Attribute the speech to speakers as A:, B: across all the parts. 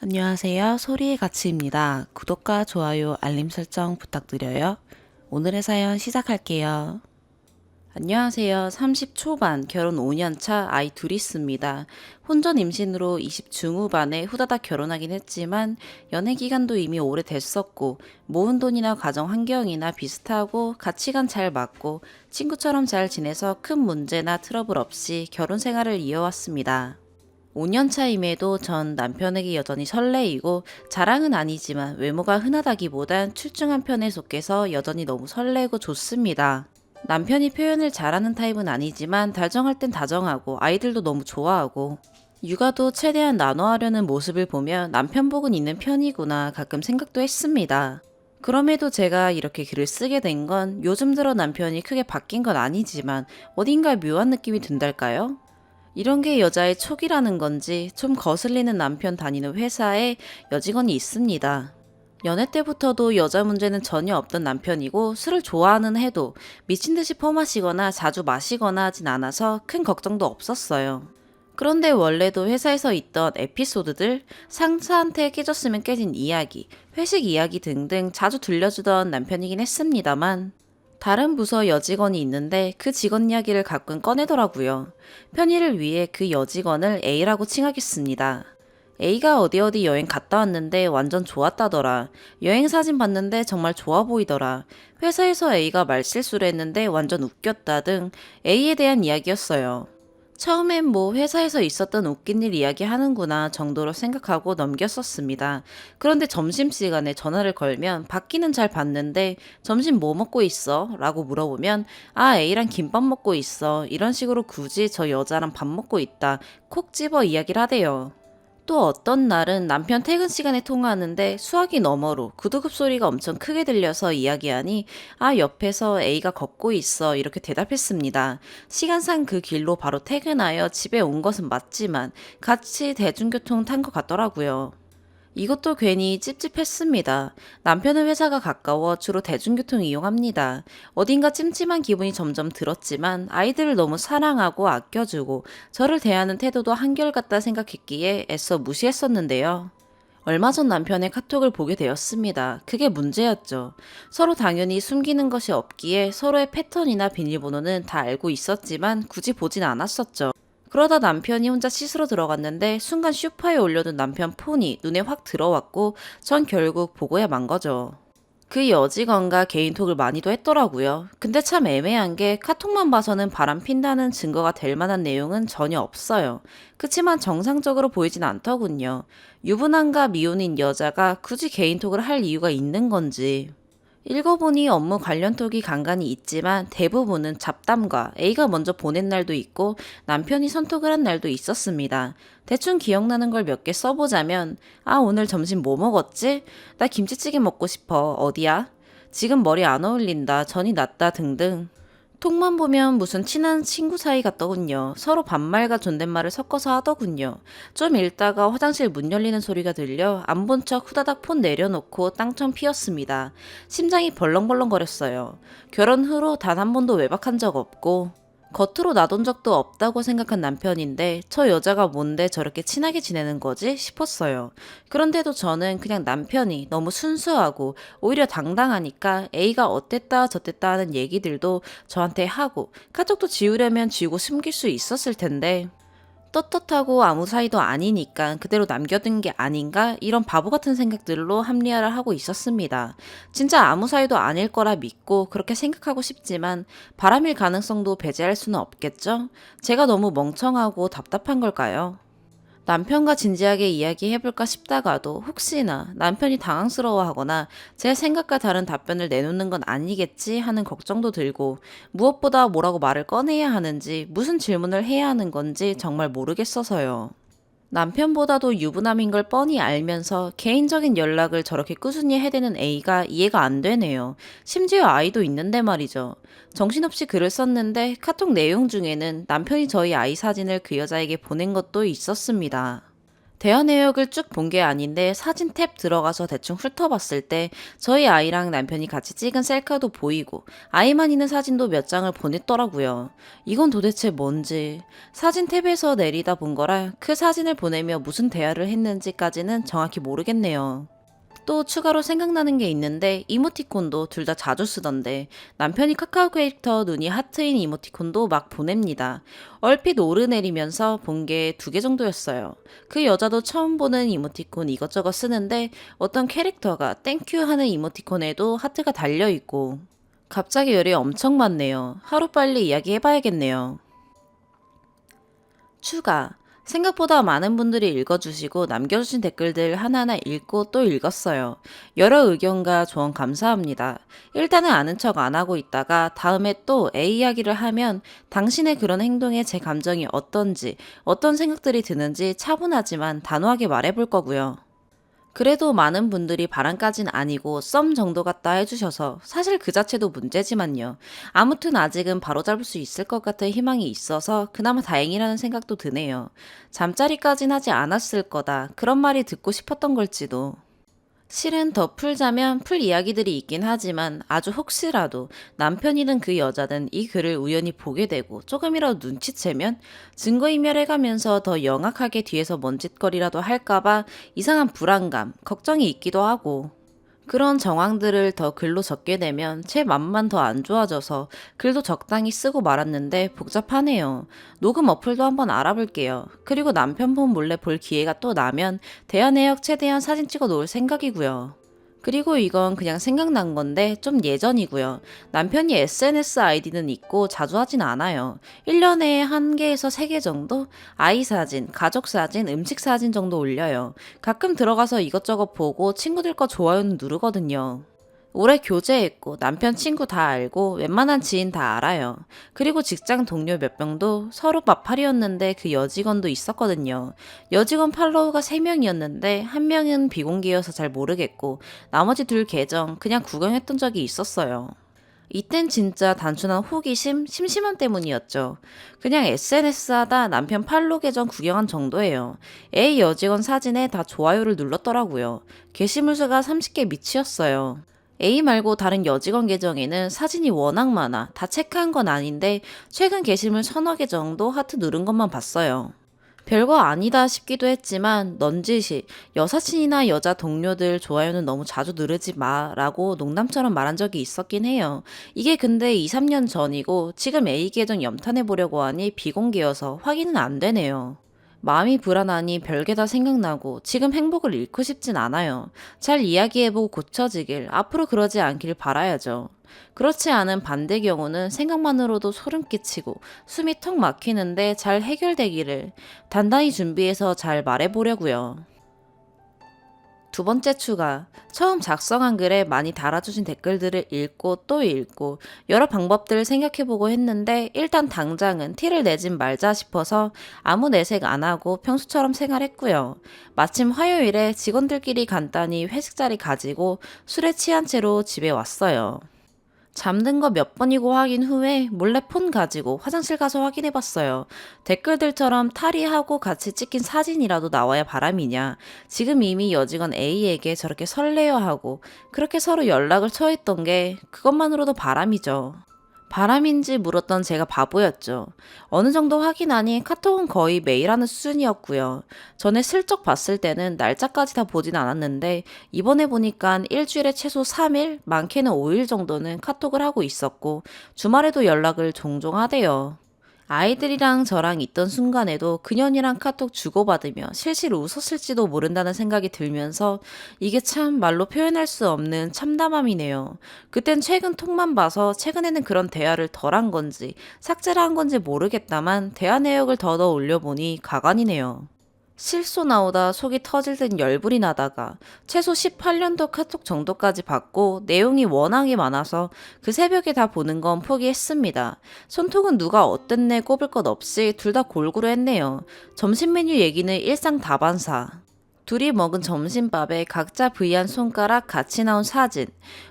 A: 안녕하세요. 소리의 가치입니다. 구독과 좋아요, 알림 설정 부탁드려요. 오늘의 사연 시작할게요. 안녕하세요. 30 초반, 결혼 5년 차 아이 둘 있습니다. 혼전 임신으로 20 중후반에 후다닥 결혼하긴 했지만 연애 기간도 이미 오래됐었고 모은 돈이나 가정 환경이나 비슷하고 가치관 잘 맞고 친구처럼 잘 지내서 큰 문제나 트러블 없이 결혼 생활을 이어왔습니다. 5년 차임에도 전 남편에게 여전히 설레이고 자랑은 아니지만 외모가 흔하다기보단 출중한 편에 속해서 여전히 너무 설레고 좋습니다. 남편이 표현을 잘하는 타입은 아니지만 다정할 땐 다정하고 아이들도 너무 좋아하고 육아도 최대한 나눠하려는 모습을 보며 남편 복은 있는 편이구나 가끔 생각도 했습니다. 그럼에도 제가 이렇게 글을 쓰게 된 건 요즘 들어 남편이 크게 바뀐 건 아니지만 어딘가 묘한 느낌이 든달까요? 이런 게 여자의 촉이라는 건지 좀 거슬리는 남편 다니는 회사에 여직원이 있습니다. 연애 때부터도 여자 문제는 전혀 없던 남편이고 술을 좋아하는 해도 미친 듯이 퍼마시거나 자주 마시거나 하진 않아서 큰 걱정도 없었어요. 그런데 원래도 회사에서 있던 에피소드들, 상사한테 깨졌으면 깨진 이야기, 회식 이야기 등등 자주 들려주던 남편이긴 했습니다만 다른 부서 여직원이 있는데 그 직원 이야기를 가끔 꺼내더라고요. 편의를 위해 그 여직원을 A라고 칭하겠습니다. A가 어디 여행 갔다 왔는데 완전 좋았다더라. 여행 사진 봤는데 정말 좋아 보이더라. 회사에서 A가 말실수를 했는데 완전 웃겼다 등 A에 대한 이야기였어요. 처음엔 뭐 회사에서 있었던 웃긴 일 이야기하는구나 정도로 생각하고 넘겼었습니다. 그런데 점심시간에 전화를 걸면 받기는 잘 받는데 점심 뭐 먹고 있어? 라고 물어보면 아 A랑 김밥 먹고 있어. 이런 식으로 굳이 저 여자랑 밥 먹고 있다. 콕 집어 이야기를 하대요. 또 어떤 날은 남편 퇴근 시간에 통화하는데 수화기 너머로 구두굽 소리가 엄청 크게 들려서 이야기하니 아 옆에서 A가 걷고 있어 이렇게 대답했습니다. 시간상 그 길로 바로 퇴근하여 집에 온 것은 맞지만 같이 대중교통 탄 것 같더라고요. 이것도 괜히 찝찝했습니다. 남편은 회사가 가까워 주로 대중교통 이용합니다. 어딘가 찜찜한 기분이 점점 들었지만 아이들을 너무 사랑하고 아껴주고 저를 대하는 태도도 한결같다 생각했기에 애써 무시했었는데요. 얼마 전 남편의 카톡을 보게 되었습니다. 그게 문제였죠. 서로 당연히 숨기는 것이 없기에 서로의 패턴이나 비밀번호는 다 알고 있었지만 굳이 보진 않았었죠. 그러다 남편이 혼자 씻으러 들어갔는데 순간 소파에 올려둔 남편 폰이 눈에 확 들어왔고 전 결국 보고야 만 거죠. 그 여직원과 개인톡을 많이도 했더라고요. 근데 참 애매한 게 카톡만 봐서는 바람 핀다는 증거가 될 만한 내용은 전혀 없어요. 그치만 정상적으로 보이진 않더군요. 유부남과 미혼인 여자가 굳이 개인톡을 할 이유가 있는 건지. 읽어보니 업무 관련 톡이 간간히 있지만 대부분은 잡담과 A가 먼저 보낸 날도 있고 남편이 선톡을 한 날도 있었습니다. 대충 기억나는 걸 몇 개 써보자면 아 오늘 점심 뭐 먹었지? 나 김치찌개 먹고 싶어. 어디야? 지금 머리 안 어울린다. 전이 낫다 등등. 톡만 보면 무슨 친한 친구 사이 같더군요. 서로 반말과 존댓말을 섞어서 하더군요. 좀 읽다가 화장실 문 열리는 소리가 들려 안 본 척 후다닥 폰 내려놓고 땅청 피었습니다. 심장이 벌렁벌렁거렸어요. 결혼 후로 단 한 번도 외박한 적 없고 겉으로 놔둔 적도 없다고 생각한 남편인데 저 여자가 뭔데 저렇게 친하게 지내는 거지 싶었어요. 그런데도 저는 그냥 남편이 너무 순수하고 오히려 당당하니까 A가 어땠다 저땠다 하는 얘기들도 저한테 하고 카톡도 지우려면 지우고 숨길 수 있었을 텐데 떳떳하고 아무 사이도 아니니까 그대로 남겨둔 게 아닌가 이런 바보 같은 생각들로 합리화를 하고 있었습니다. 진짜 아무 사이도 아닐 거라 믿고 그렇게 생각하고 싶지만 바람일 가능성도 배제할 수는 없겠죠? 제가 너무 멍청하고 답답한 걸까요? 남편과 진지하게 이야기해볼까 싶다가도 혹시나 남편이 당황스러워하거나 제 생각과 다른 답변을 내놓는 건 아니겠지 하는 걱정도 들고 무엇보다 뭐라고 말을 꺼내야 하는지 무슨 질문을 해야 하는 건지 정말 모르겠어서요. 남편보다도 유부남인 걸 뻔히 알면서 개인적인 연락을 저렇게 꾸준히 해대는 A가 이해가 안 되네요. 심지어 아이도 있는데 말이죠. 정신없이 글을 썼는데 카톡 내용 중에는 남편이 저희 아이 사진을 그 여자에게 보낸 것도 있었습니다. 대화 내역을 쭉 본 게 아닌데 사진 탭 들어가서 대충 훑어봤을 때 저희 아이랑 남편이 같이 찍은 셀카도 보이고 아이만 있는 사진도 몇 장을 보냈더라고요. 이건 도대체 뭔지. 사진 탭에서 내리다 본 거라 그 사진을 보내며 무슨 대화를 했는지까지는 정확히 모르겠네요. 또 추가로 생각나는 게 있는데 이모티콘도 둘 다 자주 쓰던데 남편이 카카오 캐릭터 눈이 하트인 이모티콘도 막 보냅니다. 얼핏 오르내리면서 본 게 두 개 정도였어요. 그 여자도 처음 보는 이모티콘 이것저것 쓰는데 어떤 캐릭터가 땡큐 하는 이모티콘에도 하트가 달려있고 갑자기 열이 엄청 많네요. 하루빨리 이야기해봐야겠네요. 추가. 생각보다 많은 분들이 읽어주시고 남겨주신 댓글들 하나하나 읽고 또 읽었어요. 여러 의견과 조언 감사합니다. 일단은 아는 척 안 하고 있다가 다음에 또 A 이야기를 하면 당신의 그런 행동에 제 감정이 어떤지, 어떤 생각들이 드는지 차분하지만 단호하게 말해볼 거고요. 그래도 많은 분들이 바람까진 아니고 썸 정도 같다 해주셔서 사실 그 자체도 문제지만요. 아무튼 아직은 바로잡을 수 있을 것 같은 희망이 있어서 그나마 다행이라는 생각도 드네요. 잠자리까진 하지 않았을 거다. 그런 말이 듣고 싶었던 걸지도. 실은 더 풀자면 풀 이야기들이 있긴 하지만 아주 혹시라도 남편이든 그 여자든 이 글을 우연히 보게 되고 조금이라도 눈치채면 증거인멸해가면서 더 영악하게 뒤에서 먼짓거리라도 할까봐 이상한 불안감, 걱정이 있기도 하고 그런 정황들을 더 글로 적게 되면 제 맘만 더 안 좋아져서 글도 적당히 쓰고 말았는데 복잡하네요. 녹음 어플도 한번 알아볼게요. 그리고 남편분 몰래 볼 기회가 또 나면 대화 내역 최대한 사진 찍어 놓을 생각이고요. 그리고 이건 그냥 생각난 건데 좀 예전이고요. 남편이 SNS 아이디는 있고 자주 하진 않아요. 1년에 1개에서 3개 정도? 아이 사진, 가족 사진, 음식 사진 정도 올려요. 가끔 들어가서 이것저것 보고 친구들 거 좋아요는 누르거든요. 올해 교제했고 남편 친구 다 알고 웬만한 지인 다 알아요. 그리고 직장 동료 몇 명도 서로 마팔이었는데 그 여직원도 있었거든요. 여직원 팔로우가 3명이었는데 한 명은 비공개여서 잘 모르겠고 나머지 둘 계정 그냥 구경했던 적이 있었어요. 이땐 진짜 단순한 호기심, 심심함 때문이었죠. 그냥 SNS 하다 남편 팔로 계정 구경한 정도예요. A 여직원 사진에 다 좋아요를 눌렀더라고요. 게시물 수가 30개 미치였어요. A 말고 다른 여직원 계정에는 사진이 워낙 많아 다 체크한 건 아닌데 최근 게시물 1000여 개 정도 하트 누른 것만 봤어요. 별거 아니다 싶기도 했지만 넌지시 여사친이나 여자 동료들 좋아요는 너무 자주 누르지 마 라고 농담처럼 말한 적이 있었긴 해요. 이게 근데 2, 3년 전이고 지금 A 계정 염탄해 보려고 하니 비공개여서 확인은 안 되네요. 마음이 불안하니 별게 다 생각나고 지금 행복을 잃고 싶진 않아요. 잘 이야기해보고 고쳐지길, 앞으로 그러지 않길 바라야죠. 그렇지 않은 반대 경우는 생각만으로도 소름 끼치고 숨이 턱 막히는데 잘 해결되기를 단단히 준비해서 잘 말해보려고요. 두 번째 추가. 처음 작성한 글에 많이 달아주신 댓글들을 읽고 또 읽고 여러 방법들을 생각해보고 했는데 일단 당장은 티를 내진 말자 싶어서 아무 내색 안 하고 평소처럼 생활했고요. 마침 화요일에 직원들끼리 간단히 회식 자리 가지고 술에 취한 채로 집에 왔어요. 잠든 거 몇 번이고 확인 후에 몰래 폰 가지고 화장실 가서 확인해봤어요. 댓글들처럼 탈의하고 같이 찍힌 사진이라도 나와야 바람이냐. 지금 이미 여직원 A에게 저렇게 설레어 하고 그렇게 서로 연락을 처했던 게 그것만으로도 바람이죠. 바람인지 물었던 제가 바보였죠. 어느 정도 확인하니 카톡은 거의 매일 하는 수준이었고요. 전에 슬쩍 봤을 때는 날짜까지 다 보진 않았는데 이번에 보니까 일주일에 최소 3일, 많게는 5일 정도는 카톡을 하고 있었고 주말에도 연락을 종종 하대요. 아이들이랑 저랑 있던 순간에도 그년이랑 카톡 주고받으며 실실 웃었을지도 모른다는 생각이 들면서 이게 참 말로 표현할 수 없는 참담함이네요. 그땐 최근 톡만 봐서 최근에는 그런 대화를 덜 한 건지 삭제를 한 건지 모르겠다만 대화 내역을 더더 올려보니 가관이네요. 실소 나오다 속이 터질 듯 열불이 나다가 최소 18년도 카톡 정도까지 받고 내용이 워낙에 많아서 그 새벽에 다 보는 건 포기했습니다. 손톱은 누가 어땠네 꼽을 것 없이 둘 다 골고루 했네요. 점심 메뉴 얘기는 일상 다반사. 둘이 먹은 점심밥에 각자 V한 손가락 같이 나온 사진,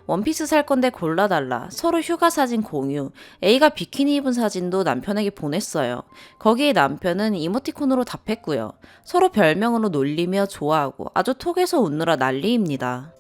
A: 원피스 살 건데 골라달라, 서로 휴가 사진 공유, A가 비키니 입은 사진도 남편에게 보냈어요. 거기에 남편은 이모티콘으로 답했고요. 서로 별명으로 놀리며 좋아하고 아주 톡에서 웃느라 난리입니다.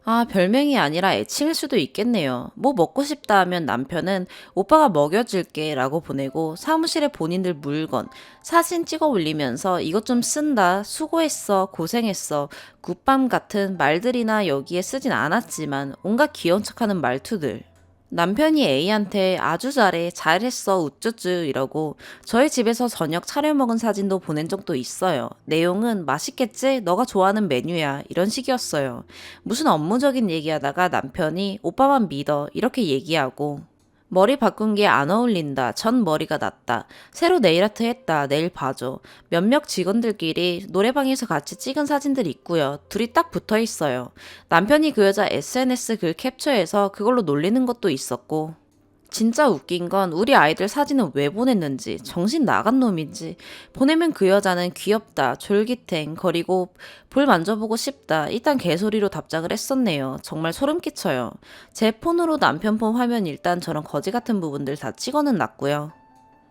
A: 아, 별명이 아니라 애칭일 수도 있겠네요. 뭐 먹고 싶다 하면 남편은 오빠가 먹여줄게 라고 보내고 사무실에 본인들 물건, 사진 찍어 올리면서 이것 좀 쓴다, 수고했어, 고생했어, 굿밤 같은 말들이나 여기에 쓰진 않았지만 온갖 귀여운 척하는 말투들. 남편이 A한테 아주 잘해, 잘했어, 우쭈쭈 이러고 저희 집에서 저녁 차려 먹은 사진도 보낸 적도 있어요. 내용은 맛있겠지? 너가 좋아하는 메뉴야. 이런 식이었어요. 무슨 업무적인 얘기하다가 남편이 오빠만 믿어. 이렇게 얘기하고 머리 바꾼 게 안 어울린다. 전 머리가 낫다. 새로 네일아트 했다. 내일 봐줘. 몇몇 직원들끼리 노래방에서 같이 찍은 사진들 있고요. 둘이 딱 붙어 있어요. 남편이 그 여자 SNS 글 캡처해서 그걸로 놀리는 것도 있었고 진짜 웃긴 건 우리 아이들 사진은 왜 보냈는지 정신 나간 놈인지 보내면 그 여자는 귀엽다 졸깃행 거리고 볼 만져보고 싶다 이딴 개소리로 답장을 했었네요. 정말 소름 끼쳐요. 제 폰으로 남편 폰 화면 일단 저런 거지 같은 부분들 다 찍어는 놨고요.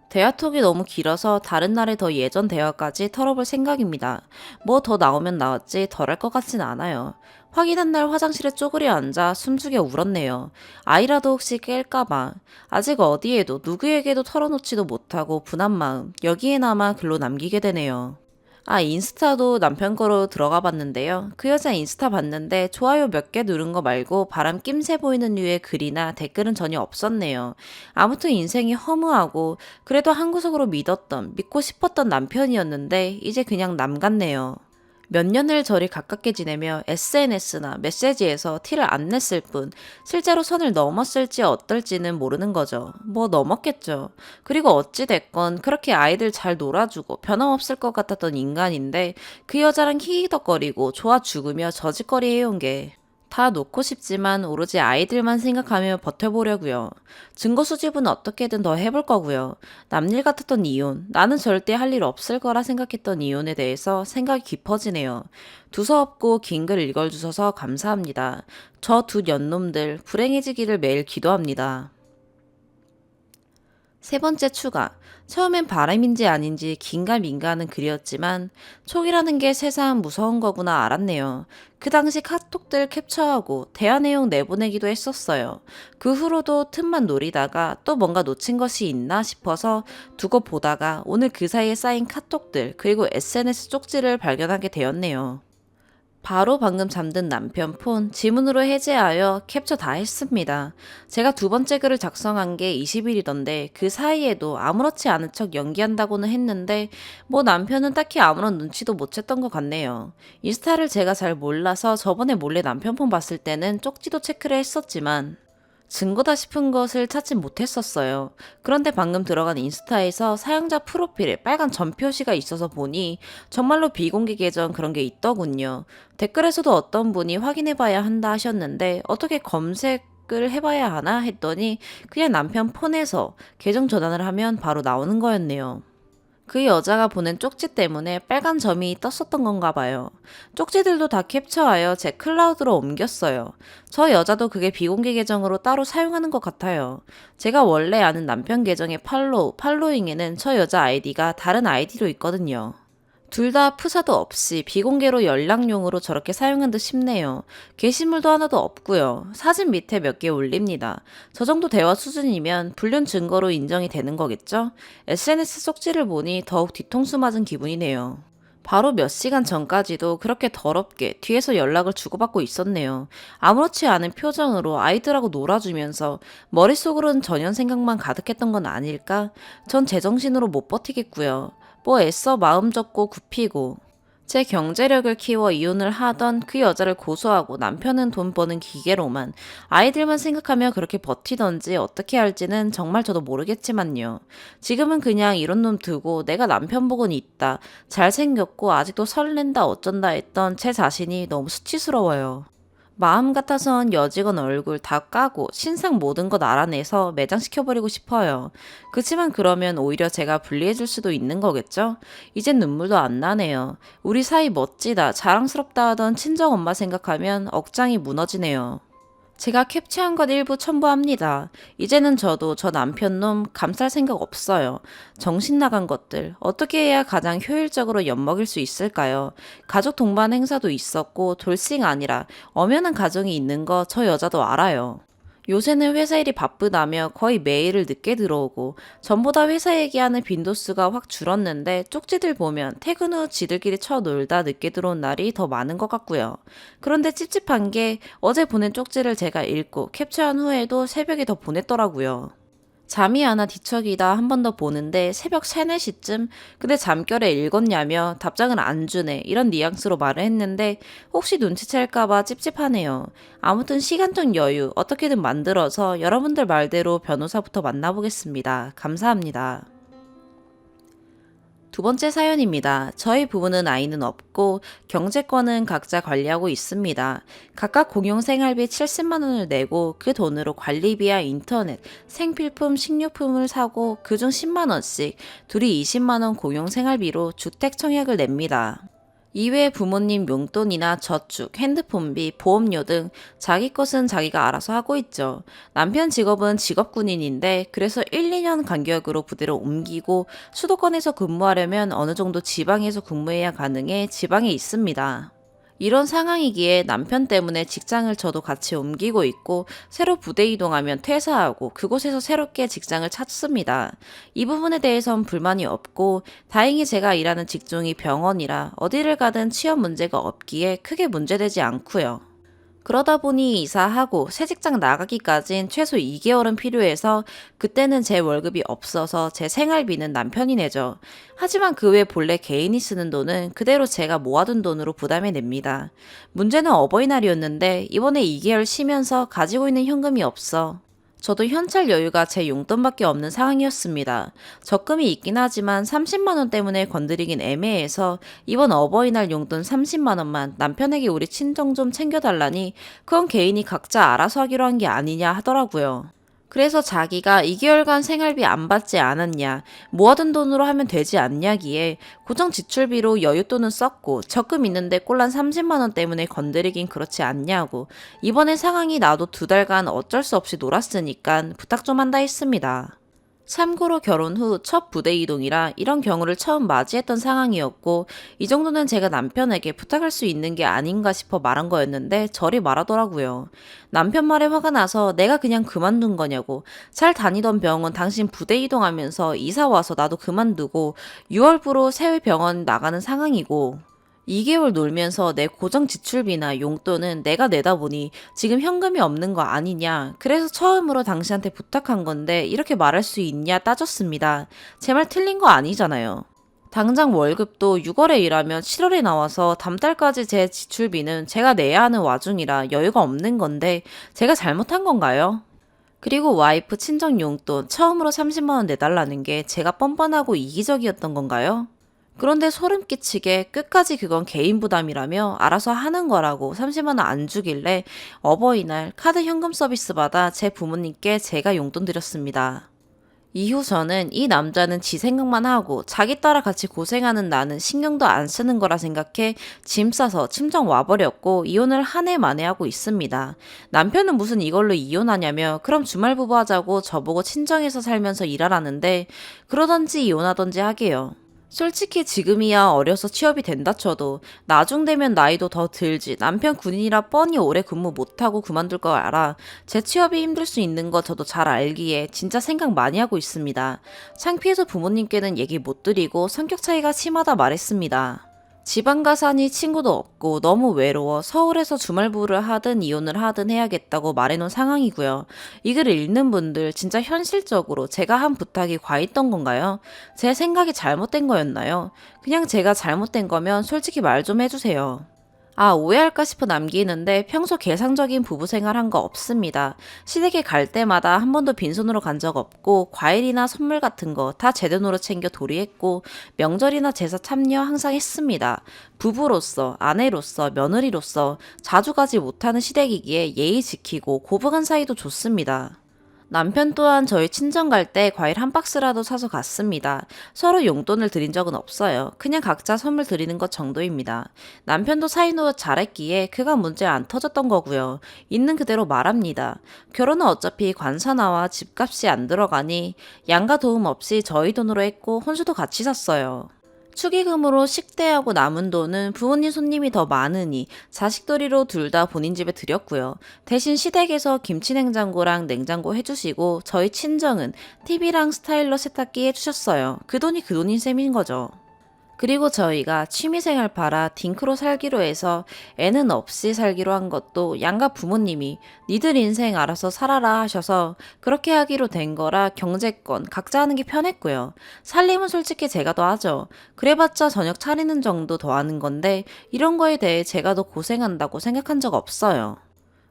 A: 대화톡이 너무 길어서 다른 날에 더 예전 대화까지 털어볼 생각입니다. 뭐 더 나오면 나왔지 덜 할 것 같진 않아요. 확인한 날 화장실에 쪼그려 앉아 숨죽여 울었네요. 아이라도 혹시 깰까봐. 아직 어디에도 누구에게도 털어놓지도 못하고 분한 마음 여기에나마 글로 남기게 되네요. 아, 인스타도 남편 거로 들어가 봤는데요. 그 여자 인스타 봤는데 좋아요 몇 개 누른 거 말고 바람 낌새 보이는 류의 글이나 댓글은 전혀 없었네요. 아무튼 인생이 허무하고 그래도 한 구석으로 믿고 싶었던 남편이었는데 이제 그냥 남 같네요. 몇 년을 저리 가깝게 지내며 SNS나 메시지에서 티를 안 냈을 뿐 실제로 선을 넘었을지 어떨지는 모르는 거죠. 뭐 넘었겠죠. 그리고 어찌됐건 그렇게 아이들 잘 놀아주고 변함없을 것 같았던 인간인데 그 여자랑 히히덕거리고 좋아 죽으며 저짓거리 해온 게 다 놓고 싶지만 오로지 아이들만 생각하며 버텨보려고요. 증거 수집은 어떻게든 더 해볼 거고요. 남일 같았던 이혼, 나는 절대 할 일 없을 거라 생각했던 이혼에 대해서 생각이 깊어지네요. 두서없고 긴 글 읽어주셔서 감사합니다. 저 두 연놈들 불행해지기를 매일 기도합니다. 세 번째 추가. 처음엔 바람인지 아닌지 긴가민가하는 글이었지만 촉이라는 게 세상 무서운 거구나 알았네요. 그 당시 카톡들 캡처하고 대화 내용 내보내기도 했었어요. 그 후로도 틈만 노리다가 또 뭔가 놓친 것이 있나 싶어서 두고 보다가 오늘 그 사이에 쌓인 카톡들 그리고 SNS 쪽지를 발견하게 되었네요. 바로 방금 잠든 남편 폰 지문으로 해제하여 캡처 다 했습니다. 제가 두 번째 글을 작성한 게 20일이던데 그 사이에도 아무렇지 않은 척 연기한다고는 했는데 뭐 남편은 딱히 아무런 눈치도 못 챘던 것 같네요. 인스타를 제가 잘 몰라서 저번에 몰래 남편 폰 봤을 때는 쪽지도 체크를 했었지만 증거다 싶은 것을 찾진 못했었어요. 그런데 방금 들어간 인스타에서 사용자 프로필에 빨간 점 표시가 있어서 보니 정말로 비공개 계정 그런 게 있더군요. 댓글에서도 어떤 분이 확인해봐야 한다 하셨는데 어떻게 검색을 해봐야 하나 했더니 그냥 남편 폰에서 계정 전환을 하면 바로 나오는 거였네요. 그 여자가 보낸 쪽지 때문에 빨간 점이 떴었던 건가 봐요. 쪽지들도 다 캡처하여 제 클라우드로 옮겼어요. 저 여자도 그게 비공개 계정으로 따로 사용하는 것 같아요. 제가 원래 아는 남편 계정의 팔로잉에는 저 여자 아이디가 다른 아이디로 있거든요. 둘 다 프사도 없이 비공개로 연락용으로 저렇게 사용한 듯 싶네요. 게시물도 하나도 없고요. 사진 밑에 몇 개 올립니다. 저 정도 대화 수준이면 불륜 증거로 인정이 되는 거겠죠? SNS 쪽지를 보니 더욱 뒤통수 맞은 기분이네요. 바로 몇 시간 전까지도 그렇게 더럽게 뒤에서 연락을 주고받고 있었네요. 아무렇지 않은 표정으로 아이들하고 놀아주면서 머릿속으로는 전현 생각만 가득했던 건 아닐까? 전 제정신으로 못 버티겠고요. 뭐 애써 마음 접고 굽히고 제 경제력을 키워 이혼을 하던 그 여자를 고소하고 남편은 돈 버는 기계로만 아이들만 생각하며 그렇게 버티던지 어떻게 할지는 정말 저도 모르겠지만요. 지금은 그냥 이런 놈 두고 내가 남편 복은 있다, 잘생겼고 아직도 설렌다 어쩐다 했던 제 자신이 너무 수치스러워요. 마음 같아선 여직원 얼굴 다 까고 신상 모든 것 알아내서 매장시켜버리고 싶어요. 그치만 그러면 오히려 제가 불리해질 수도 있는 거겠죠? 이젠 눈물도 안 나네요. 우리 사이 멋지다, 자랑스럽다 하던 친정엄마 생각하면 억장이 무너지네요. 제가 캡처한 것 일부 첨부합니다. 이제는 저도 저 남편 놈 감쌀 생각 없어요. 정신 나간 것들. 어떻게 해야 가장 효율적으로 엿먹일 수 있을까요? 가족 동반 행사도 있었고 돌싱 아니라 엄연한 가정이 있는 거 저 여자도 알아요. 요새는 회사 일이 바쁘다며 거의 매일을 늦게 들어오고 전보다 회사 얘기하는 빈도수가 확 줄었는데 쪽지들 보면 퇴근 후 지들끼리 쳐놀다 늦게 들어온 날이 더 많은 것 같고요. 그런데 찝찝한 게 어제 보낸 쪽지를 제가 읽고 캡처한 후에도 새벽에 더 보냈더라고요. 잠이 안 와 뒤척이다 한 번 더 보는데 새벽 3, 4시쯤 근데 잠결에 읽었냐며 답장을 안 주네 이런 뉘앙스로 말을 했는데 혹시 눈치챌까봐 찝찝하네요. 아무튼 시간적 여유 어떻게든 만들어서 여러분들 말대로 변호사부터 만나보겠습니다. 감사합니다. 두 번째 사연입니다. 저희 부부는 아이는 없고 경제권은 각자 관리하고 있습니다. 각각 공용생활비 70만 원을 내고 그 돈으로 관리비와 인터넷, 생필품, 식료품을 사고 그중 10만 원씩 둘이 20만 원 공용생활비로 주택 청약을 냅니다. 이외에 부모님 용돈이나 저축, 핸드폰비, 보험료 등 자기 것은 자기가 알아서 하고 있죠. 남편 직업은 직업군인인데 그래서 1, 2년 간격으로 부대로 옮기고 수도권에서 근무하려면 어느 정도 지방에서 근무해야 가능해 지방에 있습니다. 이런 상황이기에 남편 때문에 직장을 저도 같이 옮기고 있고 새로 부대 이동하면 퇴사하고 그곳에서 새롭게 직장을 찾습니다. 이 부분에 대해선 불만이 없고 다행히 제가 일하는 직종이 병원이라 어디를 가든 취업 문제가 없기에 크게 문제되지 않고요. 그러다 보니 이사하고 새 직장 나가기까진 최소 2개월은 필요해서 그때는 제 월급이 없어서 제 생활비는 남편이 내죠. 하지만 그 외 본래 개인이 쓰는 돈은 그대로 제가 모아둔 돈으로 부담해 냅니다. 문제는 어버이날이었는데 이번에 2개월 쉬면서 가지고 있는 현금이 없어. 저도 현찰 여유가 제 용돈밖에 없는 상황이었습니다. 적금이 있긴 하지만 30만 원 때문에 건드리긴 애매해서 이번 어버이날 용돈 30만 원만 남편에게 우리 친정 좀 챙겨달라니 그건 개인이 각자 알아서 하기로 한 게 아니냐 하더라고요. 그래서 자기가 2개월간 생활비 안 받지 않았냐, 모아둔 돈으로 하면 되지 않냐기에 고정 지출비로 여윳돈은 썼고 적금 있는데 꼴랑 30만 원 때문에 건드리긴 그렇지 않냐고 이번에 상황이 나도 2달간 어쩔 수 없이 놀았으니까 부탁 좀 한다 했습니다. 참고로 결혼 후 첫 부대 이동이라 이런 경우를 처음 맞이했던 상황이었고 이 정도는 제가 남편에게 부탁할 수 있는 게 아닌가 싶어 말한 거였는데 저리 말하더라고요. 남편 말에 화가 나서 내가 그냥 그만둔 거냐고 잘 다니던 병원 당신 부대 이동하면서 이사 와서 나도 그만두고 6월부로 새 병원 나가는 상황이고 2개월 놀면서 내 고정 지출비나 용돈은 내가 내다 보니 지금 현금이 없는 거 아니냐. 그래서 처음으로 당신한테 부탁한 건데 이렇게 말할 수 있냐 따졌습니다. 제 말 틀린 거 아니잖아요. 당장 월급도 6월에 일하면 7월에 나와서 다음 달까지 제 지출비는 제가 내야 하는 와중이라 여유가 없는 건데 제가 잘못한 건가요? 그리고 와이프 친정 용돈 처음으로 30만 원 내달라는 게 제가 뻔뻔하고 이기적이었던 건가요? 그런데 소름 끼치게 끝까지 그건 개인 부담이라며 알아서 하는 거라고 30만 원 안 주길래 어버이날 카드 현금 서비스 받아 제 부모님께 제가 용돈 드렸습니다. 이후 저는 이 남자는 지 생각만 하고 자기 따라 같이 고생하는 나는 신경도 안 쓰는 거라 생각해 짐 싸서 친정 와버렸고 이혼을 한 해 만에 하고 있습니다. 남편은 무슨 이걸로 이혼하냐며 그럼 주말 부부 하자고 저보고 친정에서 살면서 일하라는데 그러던지 이혼하던지 하게요. 솔직히 지금이야 어려서 취업이 된다 쳐도 나중 되면 나이도 더 들지 남편 군인이라 뻔히 오래 근무 못하고 그만둘 거 알아. 제 취업이 힘들 수 있는 거 저도 잘 알기에 진짜 생각 많이 하고 있습니다. 창피해서 부모님께는 얘기 못 드리고 성격 차이가 심하다 말했습니다. 지방 가사니 친구도 없고 너무 외로워 서울에서 주말부를 하든 이혼을 하든 해야겠다고 말해놓은 상황이고요. 이 글을 읽는 분들 진짜 현실적으로 제가 한 부탁이 과했던 건가요? 제 생각이 잘못된 거였나요? 그냥 제가 잘못된 거면 솔직히 말 좀 해주세요. 아, 오해할까 싶어 남기는데 평소 개상적인 부부 생활 한 거 없습니다. 시댁에 갈 때마다 한 번도 빈손으로 간 적 없고, 과일이나 선물 같은 거 다 제 돈으로 챙겨 도리했고, 명절이나 제사 참여 항상 했습니다. 부부로서, 아내로서, 며느리로서 자주 가지 못하는 시댁이기에 예의 지키고 고부간 사이도 좋습니다. 남편 또한 저희 친정 갈 때 과일 한 박스라도 사서 갔습니다. 서로 용돈을 드린 적은 없어요. 그냥 각자 선물 드리는 것 정도입니다. 남편도 사이노릇 잘했기에 그가 문제 안 터졌던 거고요. 있는 그대로 말합니다. 결혼은 어차피 관사 나와 집값이 안 들어가니 양가 도움 없이 저희 돈으로 했고 혼수도 같이 샀어요. 축의금으로 식대하고 남은 돈은 부모님 손님이 더 많으니 자식돌이로 둘 다 본인 집에 드렸고요. 대신 시댁에서 김치냉장고랑 냉장고 해주시고 저희 친정은 TV랑 스타일러 세탁기 해주셨어요. 그 돈이 그 돈인 셈인 거죠. 그리고 저희가 취미생활 팔아 딩크로 살기로 해서 애는 없이 살기로 한 것도 양가 부모님이 니들 인생 알아서 살아라 하셔서 그렇게 하기로 된 거라 경제권 각자 하는 게 편했고요. 살림은 솔직히 제가 더 하죠. 그래봤자 저녁 차리는 정도 더 하는 건데 이런 거에 대해 제가 더 고생한다고 생각한 적 없어요.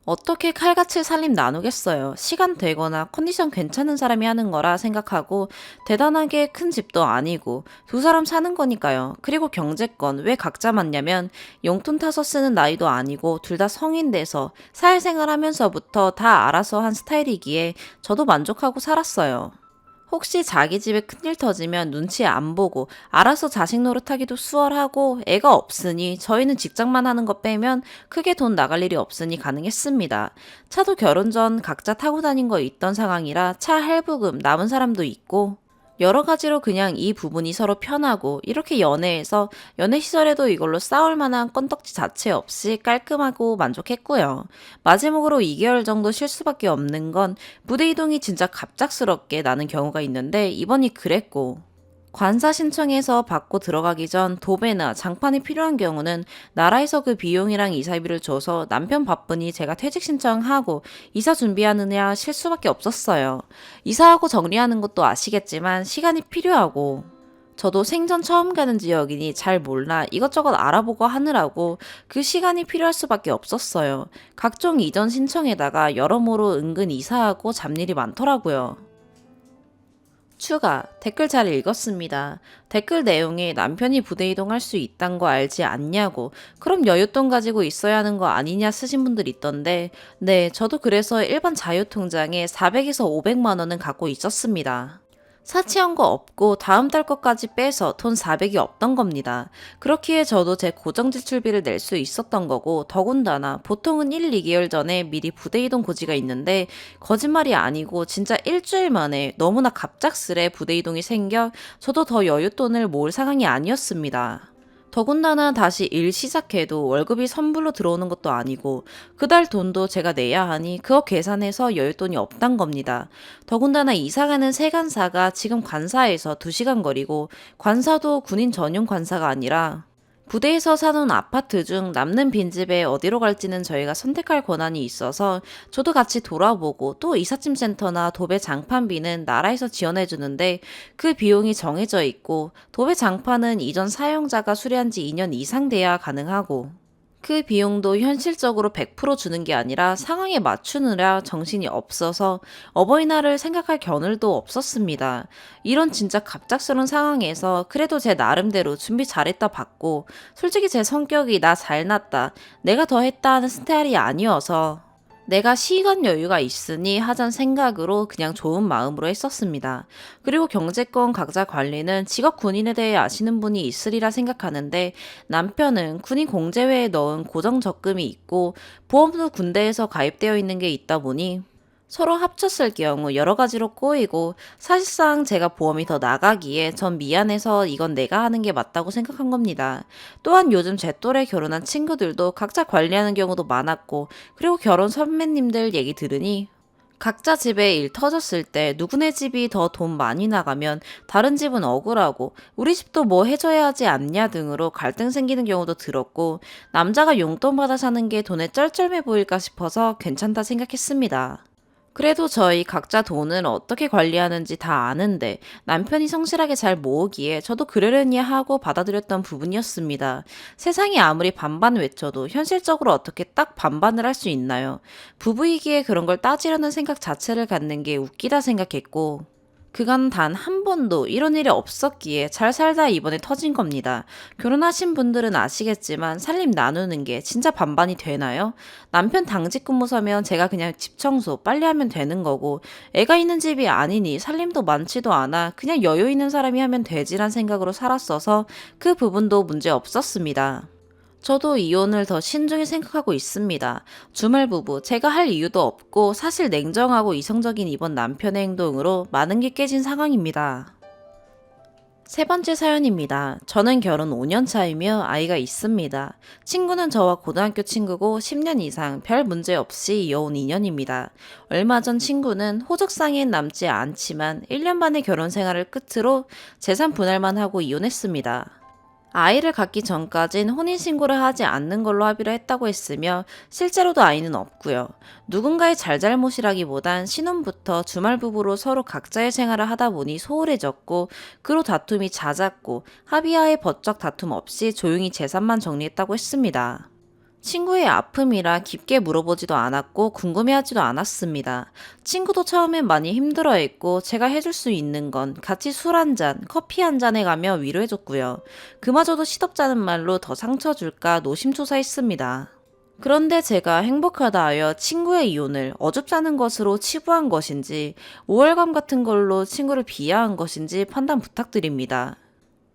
A: 어떻게 칼같이 살림 나누겠어요. 시간 되거나 컨디션 괜찮은 사람이 하는 거라 생각하고 대단하게 큰 집도 아니고 두 사람 사는 거니까요. 그리고 경제권 왜 각자 맞냐면 용돈 타서 쓰는 나이도 아니고 둘 다 성인 돼서 사회생활 하면서부터 다 알아서 한 스타일이기에 저도 만족하고 살았어요. 혹시 자기 집에 큰일 터지면 눈치 안 보고 알아서 자식 노릇하기도 수월하고 애가 없으니 저희는 직장만 하는 거 빼면 크게 돈 나갈 일이 없으니 가능했습니다. 차도 결혼 전 각자 타고 다닌 거 있던 상황이라 차 할부금 남은 사람도 있고 여러 가지로 그냥 이 부분이 서로 편하고 이렇게 연애해서 연애 시절에도 이걸로 싸울 만한 건덕지 자체 없이 깔끔하고 만족했고요. 마지막으로 2개월 정도 쉴 수밖에 없는 건 부대 이동이 진짜 갑작스럽게 나는 경우가 있는데 이번이 그랬고 관사 신청해서 받고 들어가기 전 도배나 장판이 필요한 경우는 나라에서 그 비용이랑 이사비를 줘서 남편 바쁘니 제가 퇴직 신청하고 이사 준비하느냐 쉴 수밖에 없었어요. 이사하고 정리하는 것도 아시겠지만 시간이 필요하고 저도 생전 처음 가는 지역이니 잘 몰라 이것저것 알아보고 하느라고 그 시간이 필요할 수밖에 없었어요. 각종 이전 신청에다가 여러모로 은근 이사하고 잡일이 많더라고요. 추가, 댓글 잘 읽었습니다. 댓글 내용에 남편이 부대 이동할 수 있단 거 알지 않냐고, 그럼 여윳돈 가지고 있어야 하는 거 아니냐 쓰신 분들 있던데, 네, 저도 그래서 일반 자유통장에 400에서 500만 원은 갖고 있었습니다. 사치한 거 없고 다음 달 것까지 빼서 돈 400이 없던 겁니다. 그렇기에 저도 제 고정 지출비를 낼 수 있었던 거고 더군다나 보통은 1, 2개월 전에 미리 부대 이동 고지가 있는데 거짓말이 아니고 진짜 일주일 만에 너무나 갑작스레 부대 이동이 생겨 저도 더 여윳돈을 모을 상황이 아니었습니다. 더군다나 다시 일 시작해도 월급이 선불로 들어오는 것도 아니고 그달 돈도 제가 내야 하니 그거 계산해서 여윳돈이 없단 겁니다. 더군다나 이사가는 세관사가 지금 관사에서 2시간 거리고 관사도 군인 전용 관사가 아니라 부대에서 사는 아파트 중 남는 빈집에 어디로 갈지는 저희가 선택할 권한이 있어서 저도 같이 돌아보고 또 이삿짐 센터나 도배 장판비는 나라에서 지원해 주는데 그 비용이 정해져 있고 도배 장판은 이전 사용자가 수리한 지 2년 이상 돼야 가능하고 그 비용도 현실적으로 100% 주는 게 아니라 상황에 맞추느라 정신이 없어서 어버이날을 생각할 겨를도 없었습니다. 이런 진짜 갑작스러운 상황에서 그래도 제 나름대로 준비 잘했다 받고 솔직히 제 성격이 나 잘났다, 내가 더 했다 하는 스타일이 아니어서 내가 시간 여유가 있으니 하잔 생각으로 그냥 좋은 마음으로 했었습니다. 그리고 경제권 각자 관리는 직업 군인에 대해 아시는 분이 있으리라 생각하는데 남편은 군인 공제회에 넣은 고정 적금이 있고 보험도 군대에서 가입되어 있는 게 있다 보니 서로 합쳤을 경우 여러 가지로 꼬이고 사실상 제가 보험이 더 나가기에 전 미안해서 이건 내가 하는 게 맞다고 생각한 겁니다. 또한 요즘 제 또래 결혼한 친구들도 각자 관리하는 경우도 많았고 그리고 결혼 선배님들 얘기 들으니 각자 집에 일 터졌을 때 누구네 집이 더 돈 많이 나가면 다른 집은 억울하고 우리 집도 뭐 해줘야 하지 않냐 등으로 갈등 생기는 경우도 들었고 남자가 용돈 받아 사는 게 돈에 쩔쩔매 보일까 싶어서 괜찮다 생각했습니다. 그래도 저희 각자 돈을 어떻게 관리하는지 다 아는데 남편이 성실하게 잘 모으기에 저도 그러려니 하고 받아들였던 부분이었습니다. 세상이 아무리 반반 외쳐도 현실적으로 어떻게 딱 반반을 할 수 있나요? 부부이기에 그런 걸 따지려는 생각 자체를 갖는 게 웃기다 생각했고, 그간 단 한 번도 이런 일이 없었기에 잘 살다 이번에 터진 겁니다. 결혼하신 분들은 아시겠지만 살림 나누는 게 진짜 반반이 되나요? 남편 당직 근무 서면 제가 그냥 집 청소 빨리 하면 되는 거고, 애가 있는 집이 아니니 살림도 많지도 않아 그냥 여유 있는 사람이 하면 되지란 생각으로 살았어서 그 부분도 문제 없었습니다. 저도 이혼을 더 신중히 생각하고 있습니다. 주말 부부, 제가 할 이유도 없고 사실 냉정하고 이성적인 이번 남편의 행동으로 많은 게 깨진 상황입니다. 세 번째 사연입니다. 저는 결혼 5년 차이며 아이가 있습니다. 친구는 저와 고등학교 친구고 10년 이상 별 문제 없이 이어온 인연입니다. 얼마 전 친구는 호적상엔 남지 않지만 1년 만에 결혼 생활을 끝으로 재산 분할만 하고 이혼했습니다. 아이를 갖기 전까진 혼인신고를 하지 않는 걸로 합의를 했다고 했으며 실제로도 아이는 없고요. 누군가의 잘잘못이라기보단 신혼부터 주말 부부로 서로 각자의 생활을 하다 보니 소홀해졌고 그로 다툼이 잦았고 합의하에 법적 다툼 없이 조용히 재산만 정리했다고 했습니다. 친구의 아픔이라 깊게 물어보지도 않았고 궁금해하지도 않았습니다. 친구도 처음엔 많이 힘들어했고 제가 해줄 수 있는 건 같이 술 한 잔, 커피 한 잔에 가며 위로해줬고요. 그마저도 시덥잖은 말로 더 상처 줄까 노심초사했습니다. 그런데 제가 행복하다 하여 친구의 이혼을 어줍잖은 것으로 치부한 것인지 우월감 같은 걸로 친구를 비하한 것인지 판단 부탁드립니다.